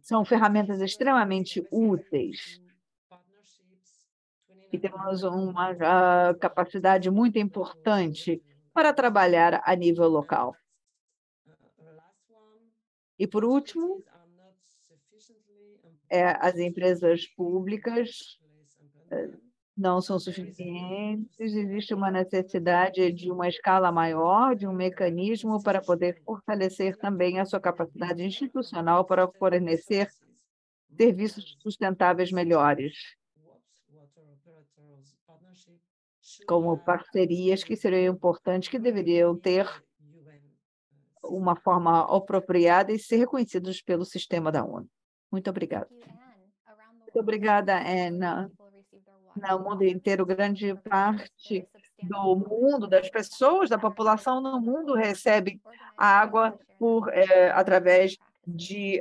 são ferramentas extremamente úteis. E temos uma capacidade muito importante para trabalhar a nível local. E, por último, as empresas públicas não são suficientes, existe uma necessidade de uma escala maior, de um mecanismo para poder fortalecer também a sua capacidade institucional para fornecer serviços sustentáveis melhores, como parcerias que seriam importantes, que deveriam ter uma forma apropriada e ser reconhecidos pelo sistema da ONU. Muito obrigada. Muito obrigada, Ana. No mundo inteiro, grande parte do mundo, das pessoas, da população no mundo recebe água através de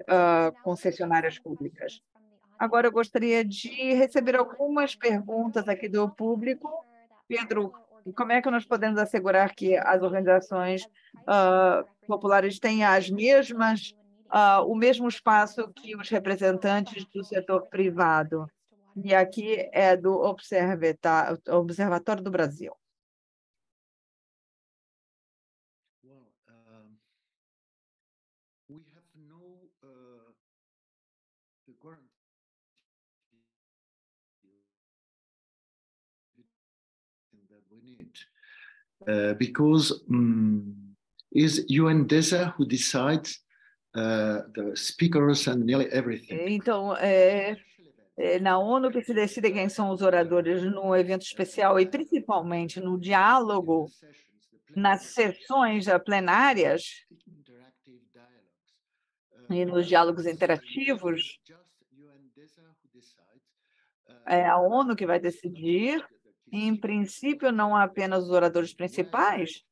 concessionárias públicas. Agora, eu gostaria de receber algumas perguntas aqui do público. Pedro, como é que nós podemos assegurar que as organizações populares tenham o mesmo espaço que os representantes do setor privado? E aqui é do Observatório do Brasil. Because is UNDESA who decides the speakers and nearly everything. Então, na ONU que se decide quem são os oradores no evento especial e principalmente no diálogo, nas sessões plenárias e nos diálogos interativos, é a ONU que vai decidir. Em princípio, não apenas os oradores principais,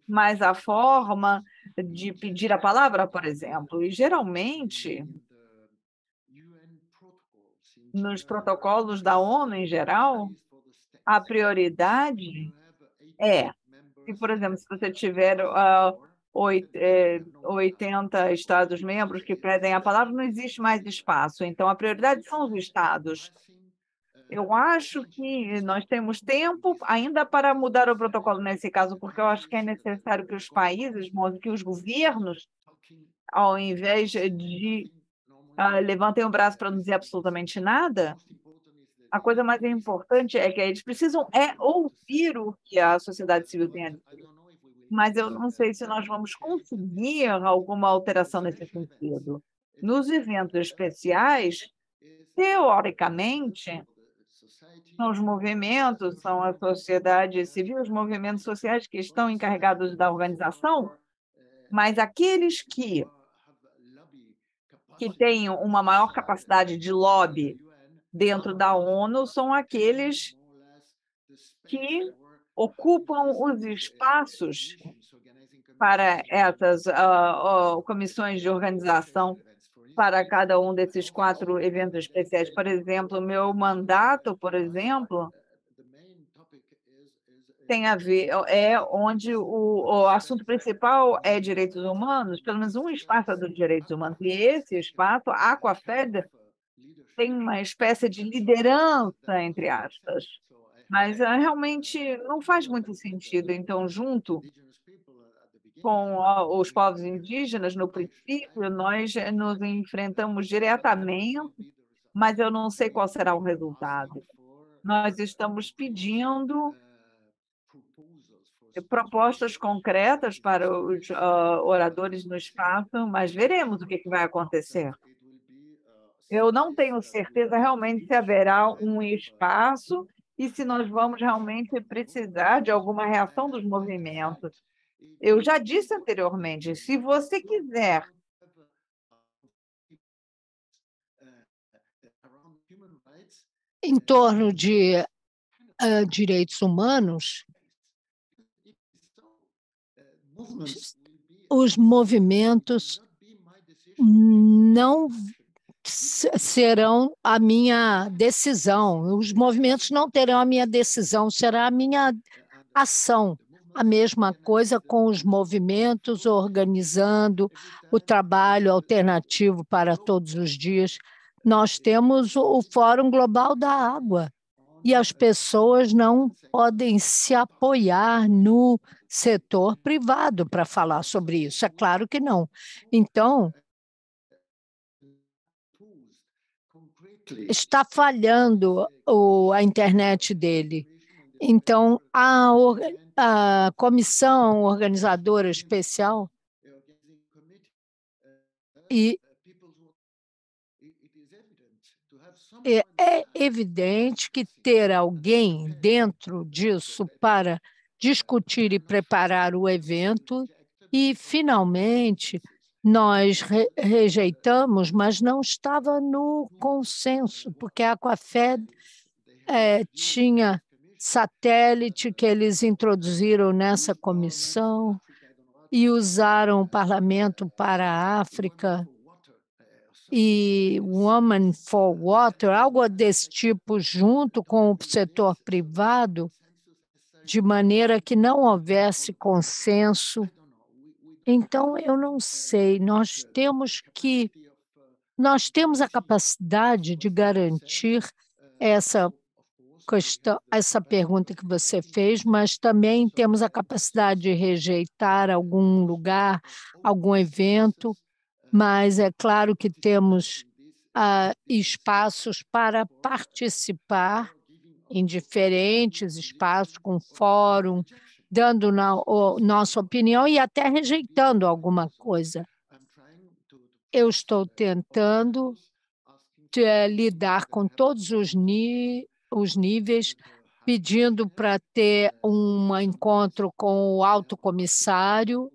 mas a forma de pedir a palavra, por exemplo. E, geralmente, nos protocolos da ONU, em geral, a prioridade é, por exemplo, se você tiver 80 Estados-membros que pedem a palavra, não existe mais espaço. Então, a prioridade são os Estados. Eu acho que nós temos tempo ainda para mudar o protocolo nesse caso, porque eu acho que é necessário que os países, que os governos, ao invés de levantem o braço para não dizer absolutamente nada, a coisa mais importante é que eles precisam ouvir o que a sociedade civil tem a dizer. Mas eu não sei se nós vamos conseguir alguma alteração nesse sentido. Nos eventos especiais, teoricamente, são os movimentos, são a sociedade civil, os movimentos sociais que estão encarregados da organização, mas aqueles que têm uma maior capacidade de lobby dentro da ONU são aqueles que ocupam os espaços para essas comissões de organização para cada um desses 4 eventos especiais. Por exemplo, meu mandato, por exemplo, tem a ver, onde o assunto principal é direitos humanos, pelo menos um espaço é dos direitos humanos, e esse espaço, a Aquafed, tem uma espécie de liderança, entre aspas, mas realmente não faz muito sentido. Então, junto com os povos indígenas, no princípio, nós nos enfrentamos diretamente, mas eu não sei qual será o resultado. Nós estamos pedindo propostas concretas para os oradores no espaço, mas veremos o que vai acontecer. Eu não tenho certeza realmente se haverá um espaço e se nós vamos realmente precisar de alguma reação dos movimentos. Eu já disse anteriormente, se você quiser em torno de direitos humanos, os movimentos não serão a minha decisão, os movimentos não terão a minha decisão, será a minha ação. A mesma coisa com os movimentos organizando o trabalho alternativo para todos os dias. Nós temos o Fórum Global da Água e as pessoas não podem se apoiar no setor privado para falar sobre isso. É claro que não. Então, está falhando a internet dele. Então, a comissão organizadora especial é evidente que ter alguém dentro disso para discutir e preparar o evento e, finalmente, nós rejeitamos, mas não estava no consenso, porque a Aquafed tinha satélite que eles introduziram nessa comissão e usaram o parlamento para a África e Women for Water, algo desse tipo, junto com o setor privado, de maneira que não houvesse consenso. Então, eu não sei, nós temos a capacidade de garantir essa questão, essa pergunta que você fez, mas também temos a capacidade de rejeitar algum lugar, algum evento, mas é claro que temos espaços para participar em diferentes espaços, com fórum, dando nossa opinião e até rejeitando alguma coisa. Eu estou tentando lidar com todos os níveis, pedindo para ter um encontro com o alto comissário,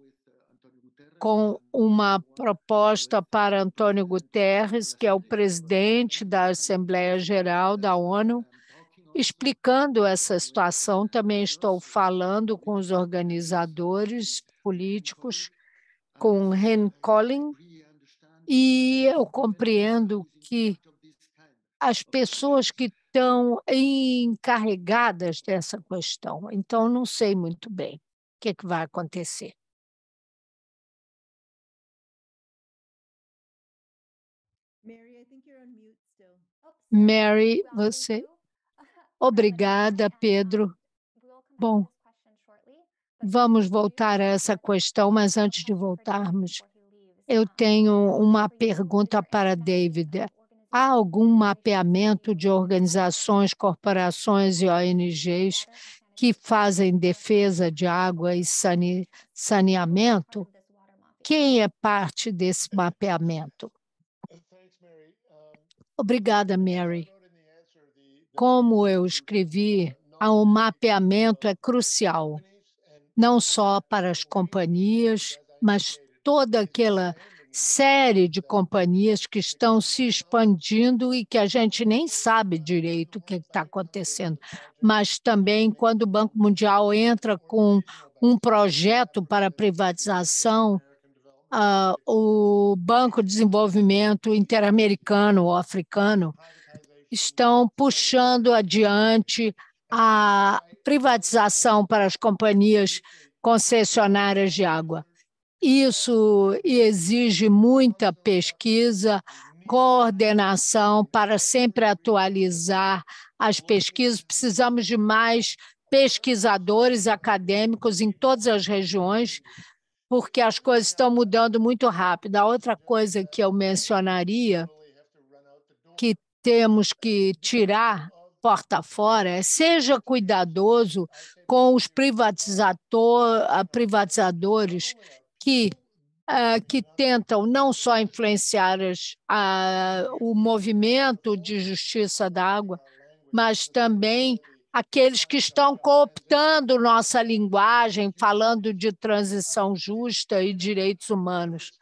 com uma proposta para Antônio Guterres, que é o presidente da Assembleia Geral da ONU, explicando essa situação. Também estou falando com os organizadores políticos, com Ren Collin, e eu compreendo que as pessoas que estão encarregadas dessa questão. Então, não sei muito bem o que vai acontecer. Mary, você... Obrigada, Pedro. Bom, vamos voltar a essa questão, mas antes de voltarmos, eu tenho uma pergunta para David. Há algum mapeamento de organizações, corporações e ONGs que fazem defesa de água e saneamento? Quem é parte desse mapeamento? Obrigada, Mary. Como eu escrevi, o mapeamento é crucial, não só para as companhias, mas toda aquela série de companhias que estão se expandindo e que a gente nem sabe direito o que está acontecendo. Mas também quando o Banco Mundial entra com um projeto para privatização, o Banco de Desenvolvimento Interamericano ou Africano estão puxando adiante a privatização para as companhias concessionárias de água. Isso exige muita pesquisa, coordenação para sempre atualizar as pesquisas. Precisamos de mais pesquisadores acadêmicos em todas as regiões, porque as coisas estão mudando muito rápido. A outra coisa que eu mencionaria, que temos que tirar porta fora, seja cuidadoso com os privatizadores que tentam não só influenciar o movimento de justiça da água, mas também aqueles que estão cooptando nossa linguagem, falando de transição justa e direitos humanos.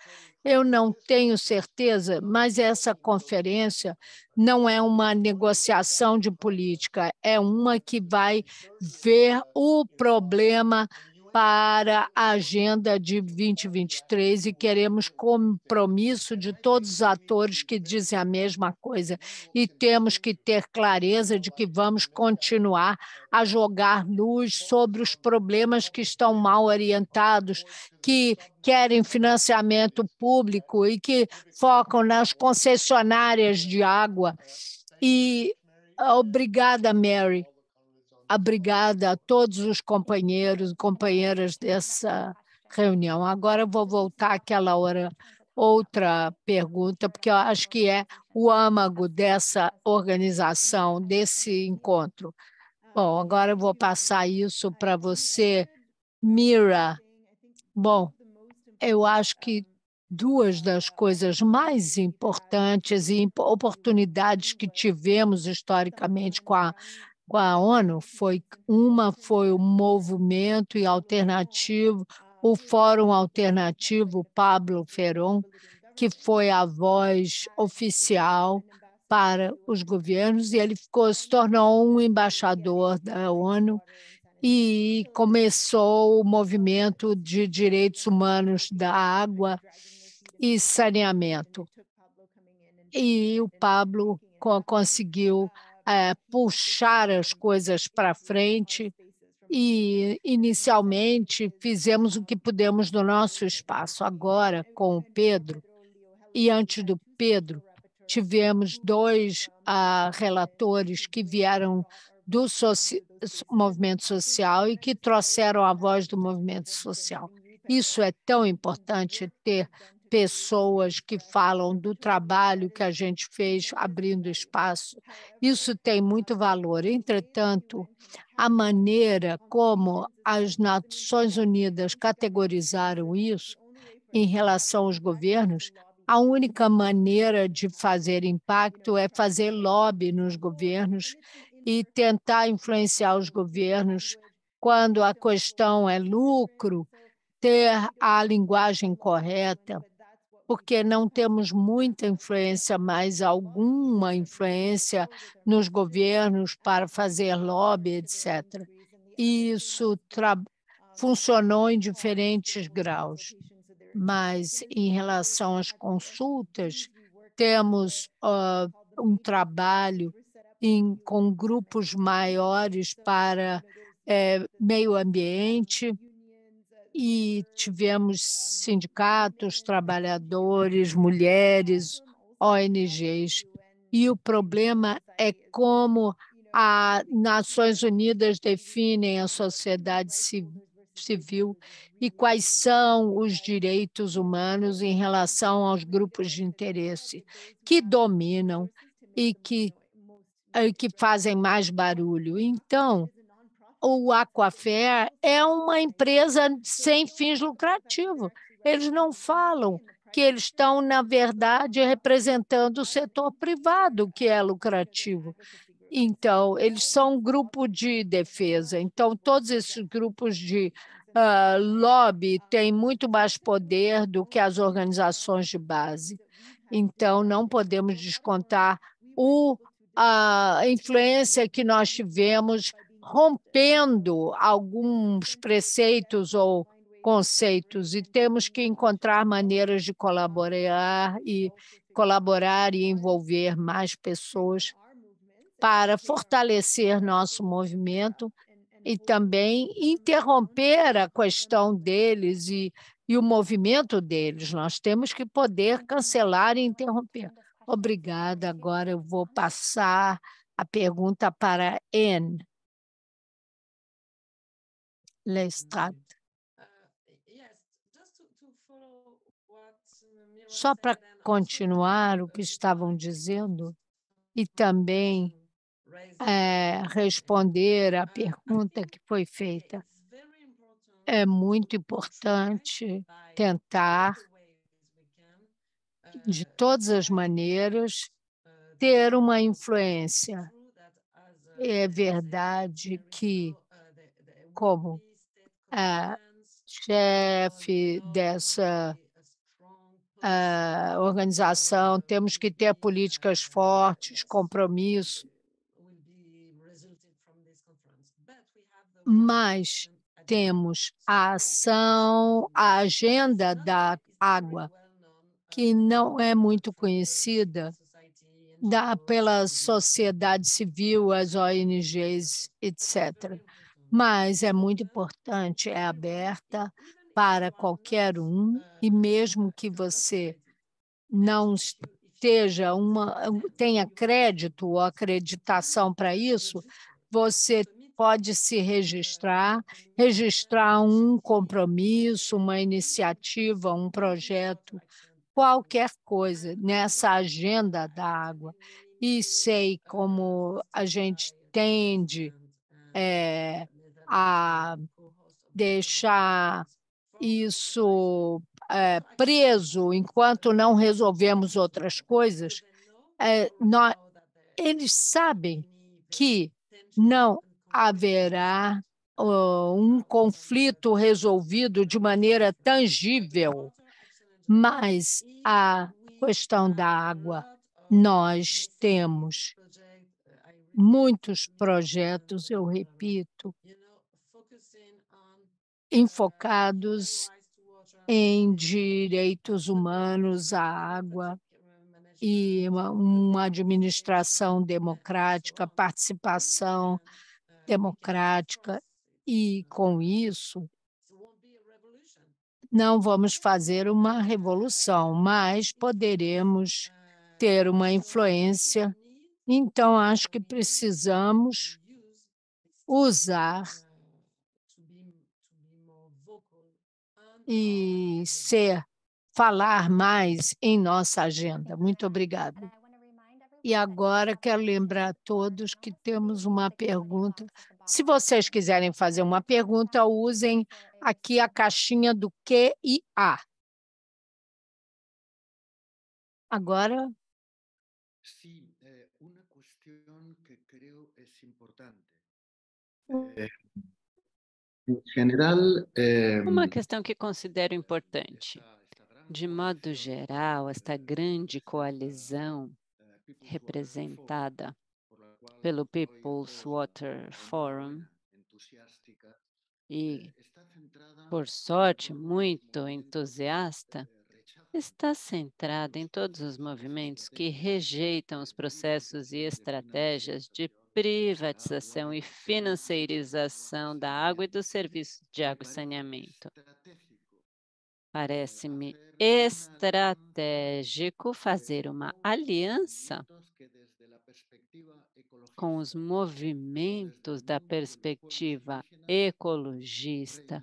Eu não tenho certeza, mas essa conferência não é uma negociação de política, é uma que vai ver o problema para a agenda de 2023 e queremos compromisso de todos os atores que dizem a mesma coisa. E temos que ter clareza de que vamos continuar a jogar luz sobre os problemas que estão mal orientados, que querem financiamento público e que focam nas concessionárias de água. E obrigada, Mary. Obrigada a todos os companheiros e companheiras dessa reunião. Agora eu vou voltar àquela outra pergunta, porque eu acho que é o âmago dessa organização, desse encontro? Bom, agora eu vou passar isso para você, Mira. Bom, eu acho que duas das coisas mais importantes e oportunidades que tivemos historicamente com a ONU foi o movimento e alternativo, o Fórum Alternativo Pablo Feron, que foi a voz oficial para os governos, e ele se tornou um embaixador da ONU e começou o movimento de direitos humanos da água e saneamento. E o Pablo conseguiu puxar as coisas para frente e, inicialmente, fizemos o que pudemos no nosso espaço. Agora, com o Pedro, e antes do Pedro, tivemos dois relatores que vieram do movimento social e que trouxeram a voz do movimento social. Isso é tão importante, ter pessoas que falam do trabalho que a gente fez abrindo espaço. Isso tem muito valor. Entretanto, a maneira como as Nações Unidas categorizaram isso em relação aos governos, a única maneira de fazer impacto é fazer lobby nos governos e tentar influenciar os governos quando a questão é lucro, ter a linguagem correta, porque não temos muita influência, mas alguma influência nos governos para fazer lobby, etc. Isso funcionou em diferentes graus. Mas, em relação às consultas, temos um trabalho com grupos maiores para meio ambiente, e tivemos sindicatos, trabalhadores, mulheres, ONGs. E o problema é como as Nações Unidas definem a sociedade civil e quais são os direitos humanos em relação aos grupos de interesse que dominam e que fazem mais barulho. Então, o Aquafair é uma empresa sem fins lucrativos. Eles não falam que eles estão, na verdade, representando o setor privado, que é lucrativo. Então, eles são um grupo de defesa. Então, todos esses grupos de lobby têm muito mais poder do que as organizações de base. Então, não podemos descontar a influência que nós tivemos rompendo alguns preceitos ou conceitos, e temos que encontrar maneiras de colaborar e envolver mais pessoas para fortalecer nosso movimento e também interromper a questão deles e o movimento deles. Nós temos que poder cancelar e interromper. Obrigada. Agora eu vou passar a pergunta para Anne Lestrade. Só para continuar o que estavam dizendo e também responder à pergunta que foi feita. É muito importante tentar, de todas as maneiras, ter uma influência. É verdade que, como chefe dessa organização, temos que ter políticas fortes, compromisso, mas temos a ação, a agenda da água, que não é muito conhecida pela sociedade civil, as ONGs, etc. Mas é muito importante, é aberta para qualquer um, e mesmo que você não tenha crédito ou acreditação para isso, você pode se registrar um compromisso, uma iniciativa, um projeto qualquer coisa nessa agenda da água. E sei como a gente tende a deixar isso preso enquanto não resolvemos outras coisas. Eles sabem que não haverá um conflito resolvido de maneira tangível, mas a questão da água, nós temos muitos projetos, eu repito, enfocados em direitos humanos à água e uma administração democrática, participação democrática, e com isso não vamos fazer uma revolução, mas poderemos ter uma influência. Então, acho que precisamos usar e falar mais em nossa agenda. Muito obrigada. E agora quero lembrar a todos que temos uma pergunta. Se vocês quiserem fazer uma pergunta, usem aqui a caixinha do Q e A. Agora. Sim, uma questão que creio é importante. Em geral, Uma questão que considero importante. De modo geral, esta grande coalizão representada pelo People's Water Forum e, por sorte, muito entusiasta, está centrada em todos os movimentos que rejeitam os processos e estratégias de privatização e financeirização da água e do serviço de água e saneamento. Parece-me estratégico fazer uma aliança com os movimentos da perspectiva ecologista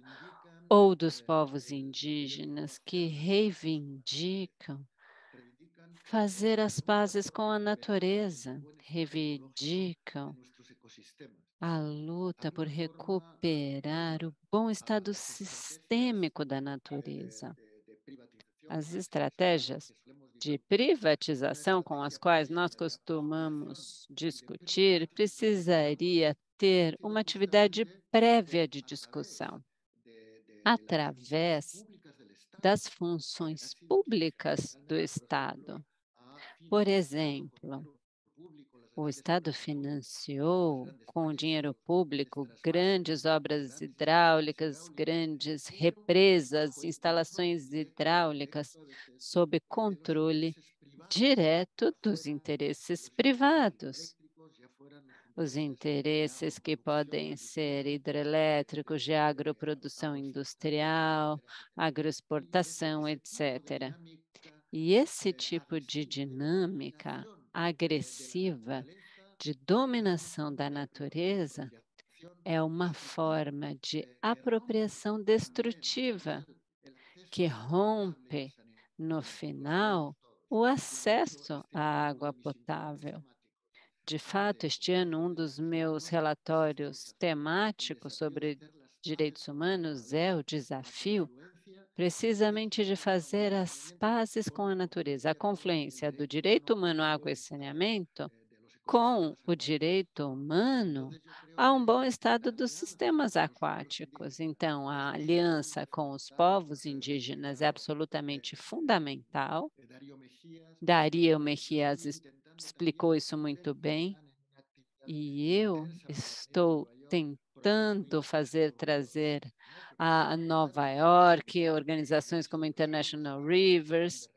ou dos povos indígenas que reivindicam fazer as pazes com a natureza, reivindicam a luta por recuperar o bom estado sistêmico da natureza. As estratégias de privatização com as quais nós costumamos discutir precisaria ter uma atividade prévia de discussão através das funções públicas do Estado. Por exemplo, o Estado financiou, com o dinheiro público, grandes obras hidráulicas, grandes represas, instalações hidráulicas, sob controle direto dos interesses privados. Os interesses que podem ser hidrelétricos, de agroprodução industrial, agroexportação, etc. E esse tipo de dinâmica agressiva de dominação da natureza é uma forma de apropriação destrutiva que rompe, no final, o acesso à água potável. De fato, este ano, um dos meus relatórios temáticos sobre direitos humanos é o desafio precisamente de fazer as pazes com a natureza, a confluência do direito humano à água e saneamento com o direito humano a um bom estado dos sistemas aquáticos. Então, a aliança com os povos indígenas é absolutamente fundamental. Darío Mejias explicou isso muito bem, e eu estou tentando trazer a Nova York, organizações como International Rivers,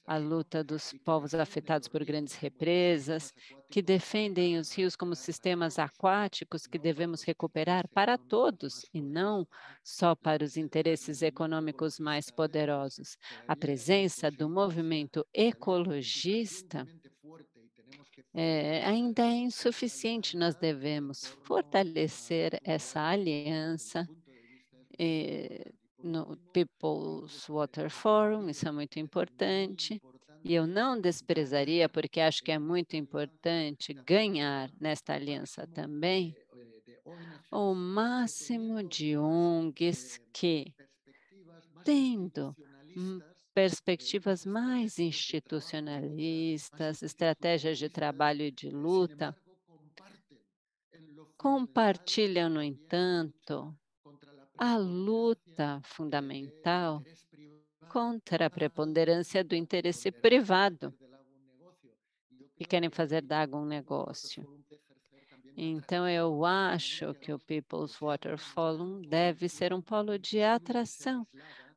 a luta dos povos afetados por grandes represas, que defendem os rios como sistemas aquáticos que devemos recuperar para todos e não só para os interesses econômicos mais poderosos. A presença do movimento ecologista ainda é insuficiente. Nós devemos fortalecer essa aliança no People's Water Forum, isso é muito importante, e eu não desprezaria, porque acho que é muito importante ganhar nesta aliança também, o máximo de ONGs que, tendo perspectivas mais institucionalistas, estratégias de trabalho e de luta, compartilham, no entanto, a luta fundamental contra a preponderância do interesse privado, que querem fazer da água um negócio. Então, eu acho que o People's Water Forum deve ser um polo de atração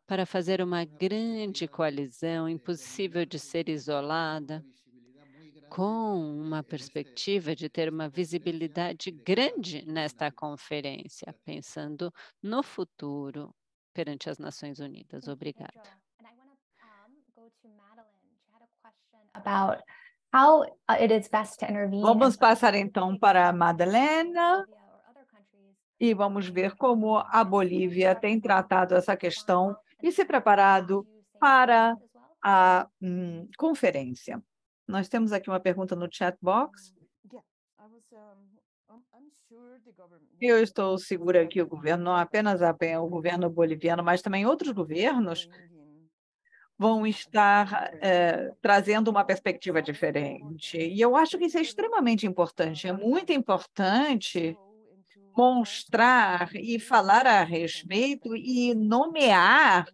para fazer uma grande coalizão, impossível de ser isolada, com uma perspectiva de ter uma visibilidade grande nesta conferência, pensando no futuro perante as Nações Unidas. Obrigada. About how it is best to intervene. Vamos passar então para a Madalena e vamos ver como a Bolívia tem tratado essa questão e se preparado para a conferência. Nós temos aqui uma pergunta no chat box. Eu estou segura que o governo, não apenas o governo boliviano, mas também outros governos, vão estar trazendo uma perspectiva diferente. E eu acho que isso é extremamente importante. É muito importante mostrar e falar a respeito e nomear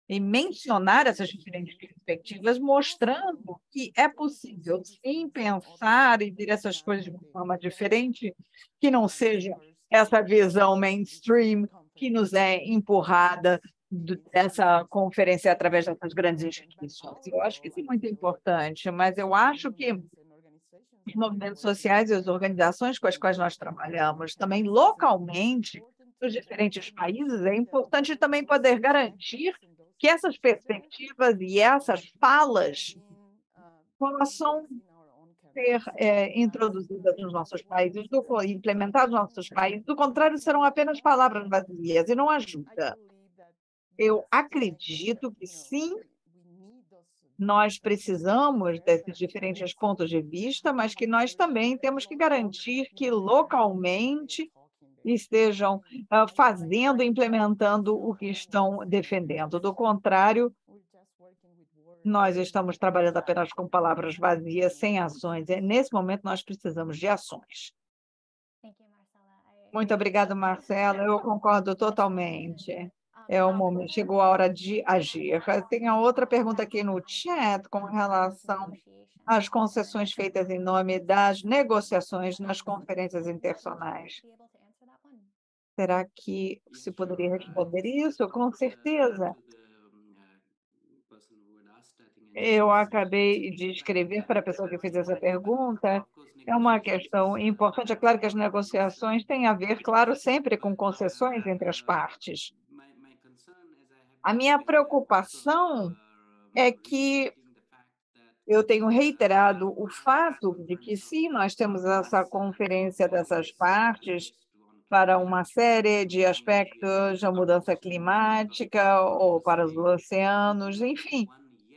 e mencionar essas diferentes perspectivas, mostrando que é possível, sim, pensar e ver essas coisas de uma forma diferente, que não seja essa visão mainstream que nos é empurrada dessa conferência através dessas grandes instituições. Eu acho que isso é muito importante, mas eu acho que os movimentos sociais e as organizações com as quais nós trabalhamos, também localmente, nos diferentes países, é importante também poder garantir que essas perspectivas e essas falas possam ser introduzidas nos nossos países, implementadas nos nossos países. Do contrário, serão apenas palavras vazias e não ajuda. Eu acredito que sim, nós precisamos desses diferentes pontos de vista, mas que nós também temos que garantir que localmente estejam fazendo, implementando o que estão defendendo. Do contrário, nós estamos trabalhando apenas com palavras vazias, sem ações. E, nesse momento, nós precisamos de ações. Muito obrigada, Marcela. Eu concordo totalmente. Chegou a hora de agir. Tem a outra pergunta aqui no chat com relação às concessões feitas em nome das negociações nas conferências internacionais. Será que se poderia responder isso? Com certeza. Eu acabei de escrever para a pessoa que fez essa pergunta. É uma questão importante. É claro que as negociações têm a ver, claro, sempre com concessões entre as partes. A minha preocupação é que eu tenho reiterado o fato de que, sim, nós temos essa conferência dessas partes para uma série de aspectos da mudança climática ou para os oceanos, enfim,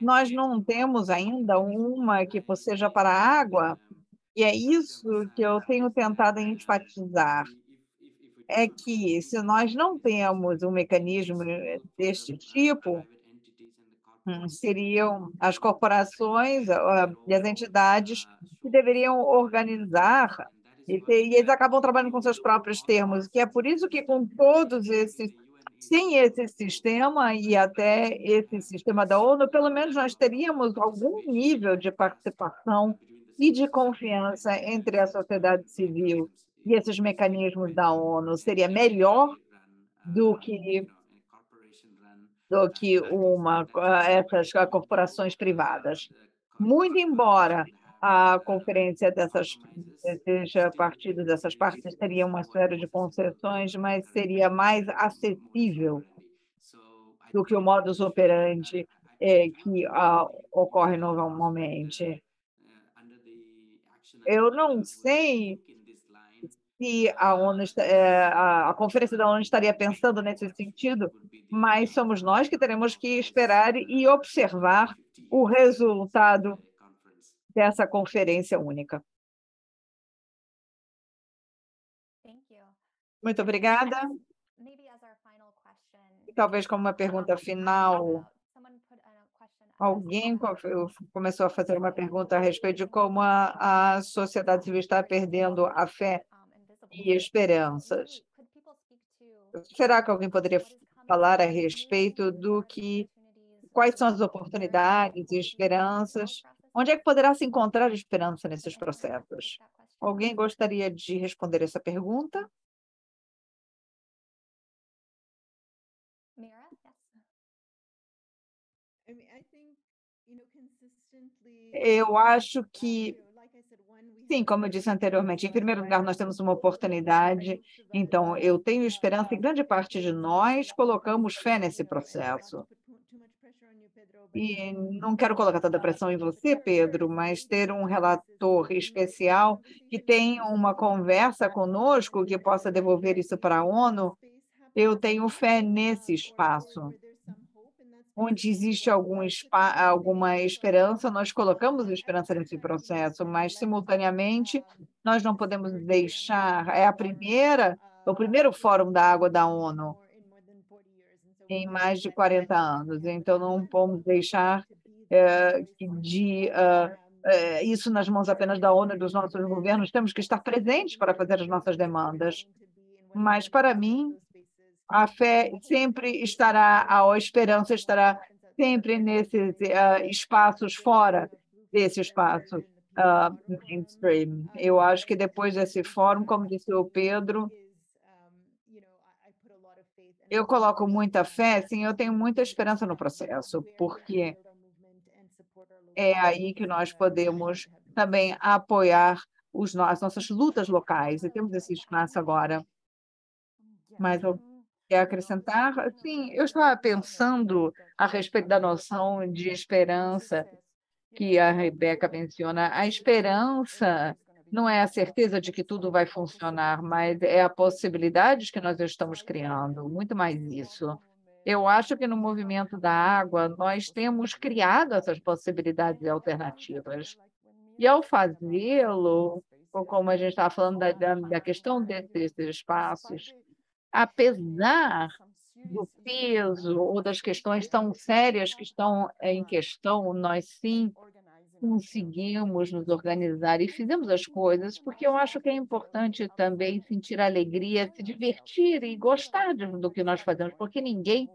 nós não temos ainda uma que seja para a água, e é isso que eu tenho tentado enfatizar, é que se nós não temos um mecanismo deste tipo, seriam as corporações e as entidades que deveriam organizar, e eles acabam trabalhando com seus próprios termos, que é por isso que com todos esses, sem esse sistema e até esse sistema da ONU, pelo menos nós teríamos algum nível de participação e de confiança entre a sociedade civil e esses mecanismos da ONU. Seria melhor do que essas corporações privadas. Muito embora a conferência seja partido dessas partes, teria uma série de concessões, mas seria mais acessível do que o modus operandi que ocorre normalmente. Eu não sei se a ONU, a Conferência da ONU estaria pensando nesse sentido, mas somos nós que teremos que esperar e observar o resultado dessa conferência única. Muito obrigada. E talvez como uma pergunta final, alguém começou a fazer uma pergunta a respeito de como a sociedade civil está perdendo a fé e esperanças. Será que alguém poderia falar a respeito quais são as oportunidades e esperanças? Onde é que poderá se encontrar esperança nesses processos? Alguém gostaria de responder essa pergunta? Eu acho que, sim, como eu disse anteriormente, em primeiro lugar, nós temos uma oportunidade, então eu tenho esperança e grande parte de nós colocamos fé nesse processo. E não quero colocar toda a pressão em você, Pedro, mas ter um relator especial que tenha uma conversa conosco, que possa devolver isso para a ONU, eu tenho fé nesse espaço. Onde existe alguma esperança, nós colocamos esperança nesse processo, mas, simultaneamente, nós não podemos deixar. É o primeiro Fórum da Água da ONU em mais de 40 anos, então não podemos deixar isso nas mãos apenas da ONU e dos nossos governos, temos que estar presentes para fazer as nossas demandas. Mas, para mim, a fé sempre estará, a esperança estará sempre nesses espaços fora desse espaço mainstream. Eu acho que depois desse fórum, como disse o Pedro, eu coloco muita fé, sim, eu tenho muita esperança no processo, porque é aí que nós podemos também apoiar as nossas lutas locais, e temos esse espaço agora. Mas eu quero acrescentar, sim, eu estava pensando a respeito da noção de esperança que a Rebeca menciona. A esperança não é a certeza de que tudo vai funcionar, mas é a possibilidade que nós estamos criando, muito mais isso. Eu acho que no movimento da água nós temos criado essas possibilidades e alternativas. E ao fazê-lo, como a gente estava falando da questão desses espaços, apesar do peso ou das questões tão sérias que estão em questão, nós sim conseguimos nos organizar e fizemos as coisas, porque eu acho que é importante também sentir alegria, se divertir e gostar do que nós fazemos, porque ninguém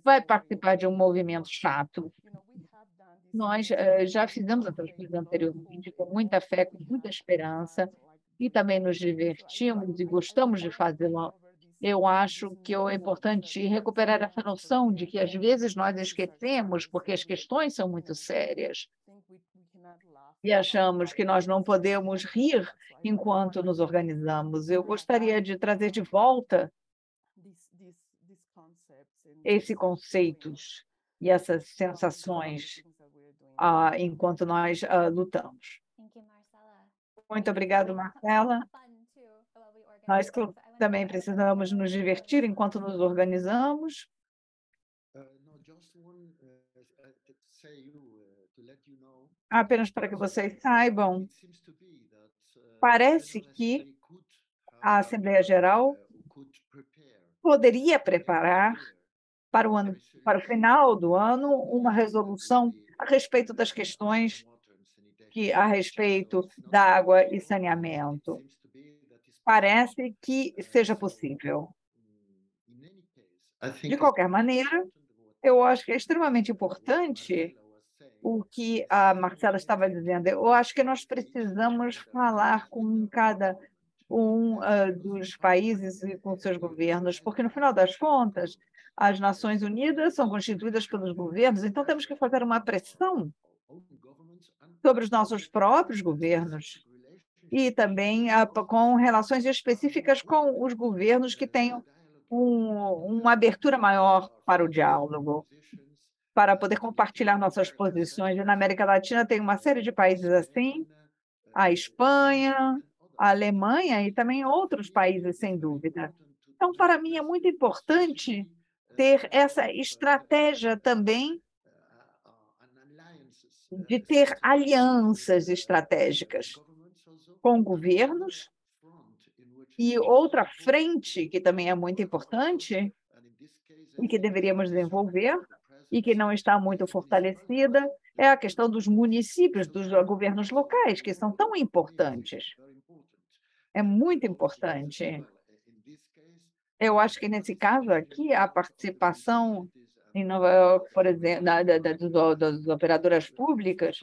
vai participar de um movimento chato. Nós já fizemos essas coisas anteriormente com muita fé, com muita esperança, e também nos divertimos e gostamos de fazê-lo. Eu acho que é importante recuperar essa noção de que, às vezes, nós esquecemos, porque as questões são muito sérias, e achamos que nós não podemos rir enquanto nos organizamos. Eu gostaria de trazer de volta esses conceitos e essas sensações enquanto nós lutamos. Muito obrigada, Marcela. Nós também precisamos nos divertir enquanto nos organizamos. Apenas para que vocês saibam, parece que a Assembleia Geral poderia preparar para o final do ano uma resolução a respeito das questões a respeito da água e saneamento. Parece que seja possível. De qualquer maneira, eu acho que é extremamente importante o que a Marcela estava dizendo. Eu acho que nós precisamos falar com cada um dos países e com seus governos, porque, no final das contas, as Nações Unidas são constituídas pelos governos, então temos que fazer uma pressão sobre os nossos próprios governos e também com relações específicas com os governos que tenham uma abertura maior para o diálogo, para poder compartilhar nossas posições. E na América Latina tem uma série de países assim, a Espanha, a Alemanha e também outros países, sem dúvida. Então, para mim, é muito importante ter essa estratégia também de ter alianças estratégicas com governos. E outra frente que também é muito importante e que deveríamos desenvolver e que não está muito fortalecida é a questão dos municípios, dos governos locais, que são tão importantes. É muito importante. Eu acho que, nesse caso aqui, a participação em Nova York, por exemplo, das operadoras públicas,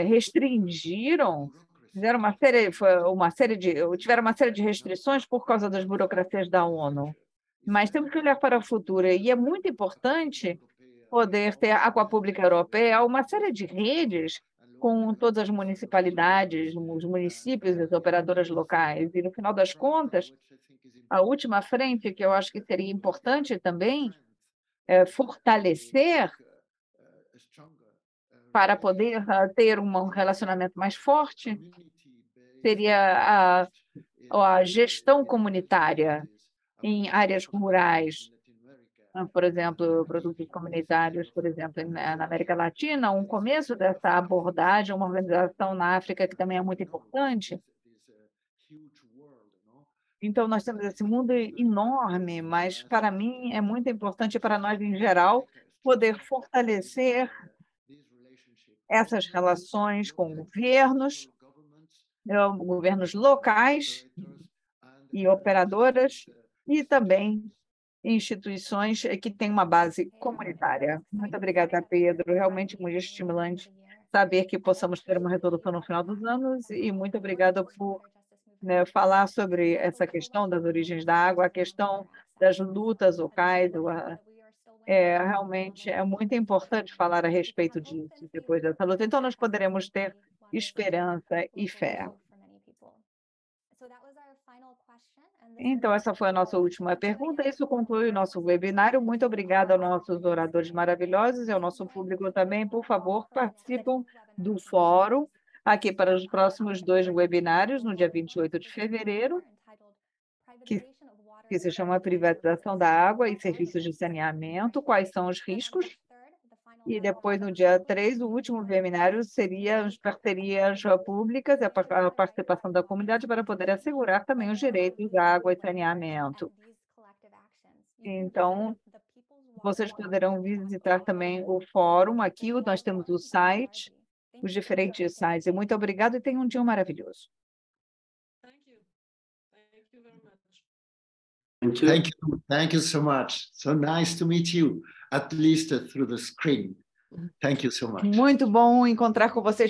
restringiram, tiveram uma série de restrições por causa das burocracias da ONU. Mas temos que olhar para o futuro, e é muito importante poder ter a Água Pública Europeia, uma série de redes com todas as municipalidades, os municípios e as operadoras locais. E, no final das contas, a última frente que eu acho que seria importante também é fortalecer para poder ter um relacionamento mais forte, seria a gestão comunitária em áreas rurais. Por exemplo, produtos comunitários, por exemplo, na América Latina, um começo dessa abordagem, uma organização na África que também é muito importante. Então, nós temos esse mundo enorme, mas, para mim, é muito importante, para nós, em geral, poder fortalecer essas relações com governos locais e operadoras, e também instituições que têm uma base comunitária. Muito obrigada, Pedro. Realmente muito estimulante saber que possamos ter uma resolução no final dos anos, e muito obrigada por falar sobre essa questão das origens da água, a questão das lutas locais. Realmente é muito importante falar a respeito disso depois dessa luta. Então, nós poderemos ter esperança e fé. Então, essa foi a nossa última pergunta. Isso conclui o nosso webinário. Muito obrigada aos nossos oradores maravilhosos e ao nosso público também. Por favor, participem do fórum aqui para os próximos 2 webinários, no dia 28 de fevereiro, que se chama Privatização da Água e Serviços de Saneamento, quais são os riscos? E depois, no dia 3, o último webinário seria as parcerias públicas e a participação da comunidade para poder assegurar também os direitos à água e saneamento. Então, vocês poderão visitar também o fórum. Aqui nós temos o site, os diferentes sites. E muito obrigado e tenham um dia maravilhoso. Thank you so much. So nice to meet you, at least through the screen. Thank you so much. Muito bom encontrar com vocês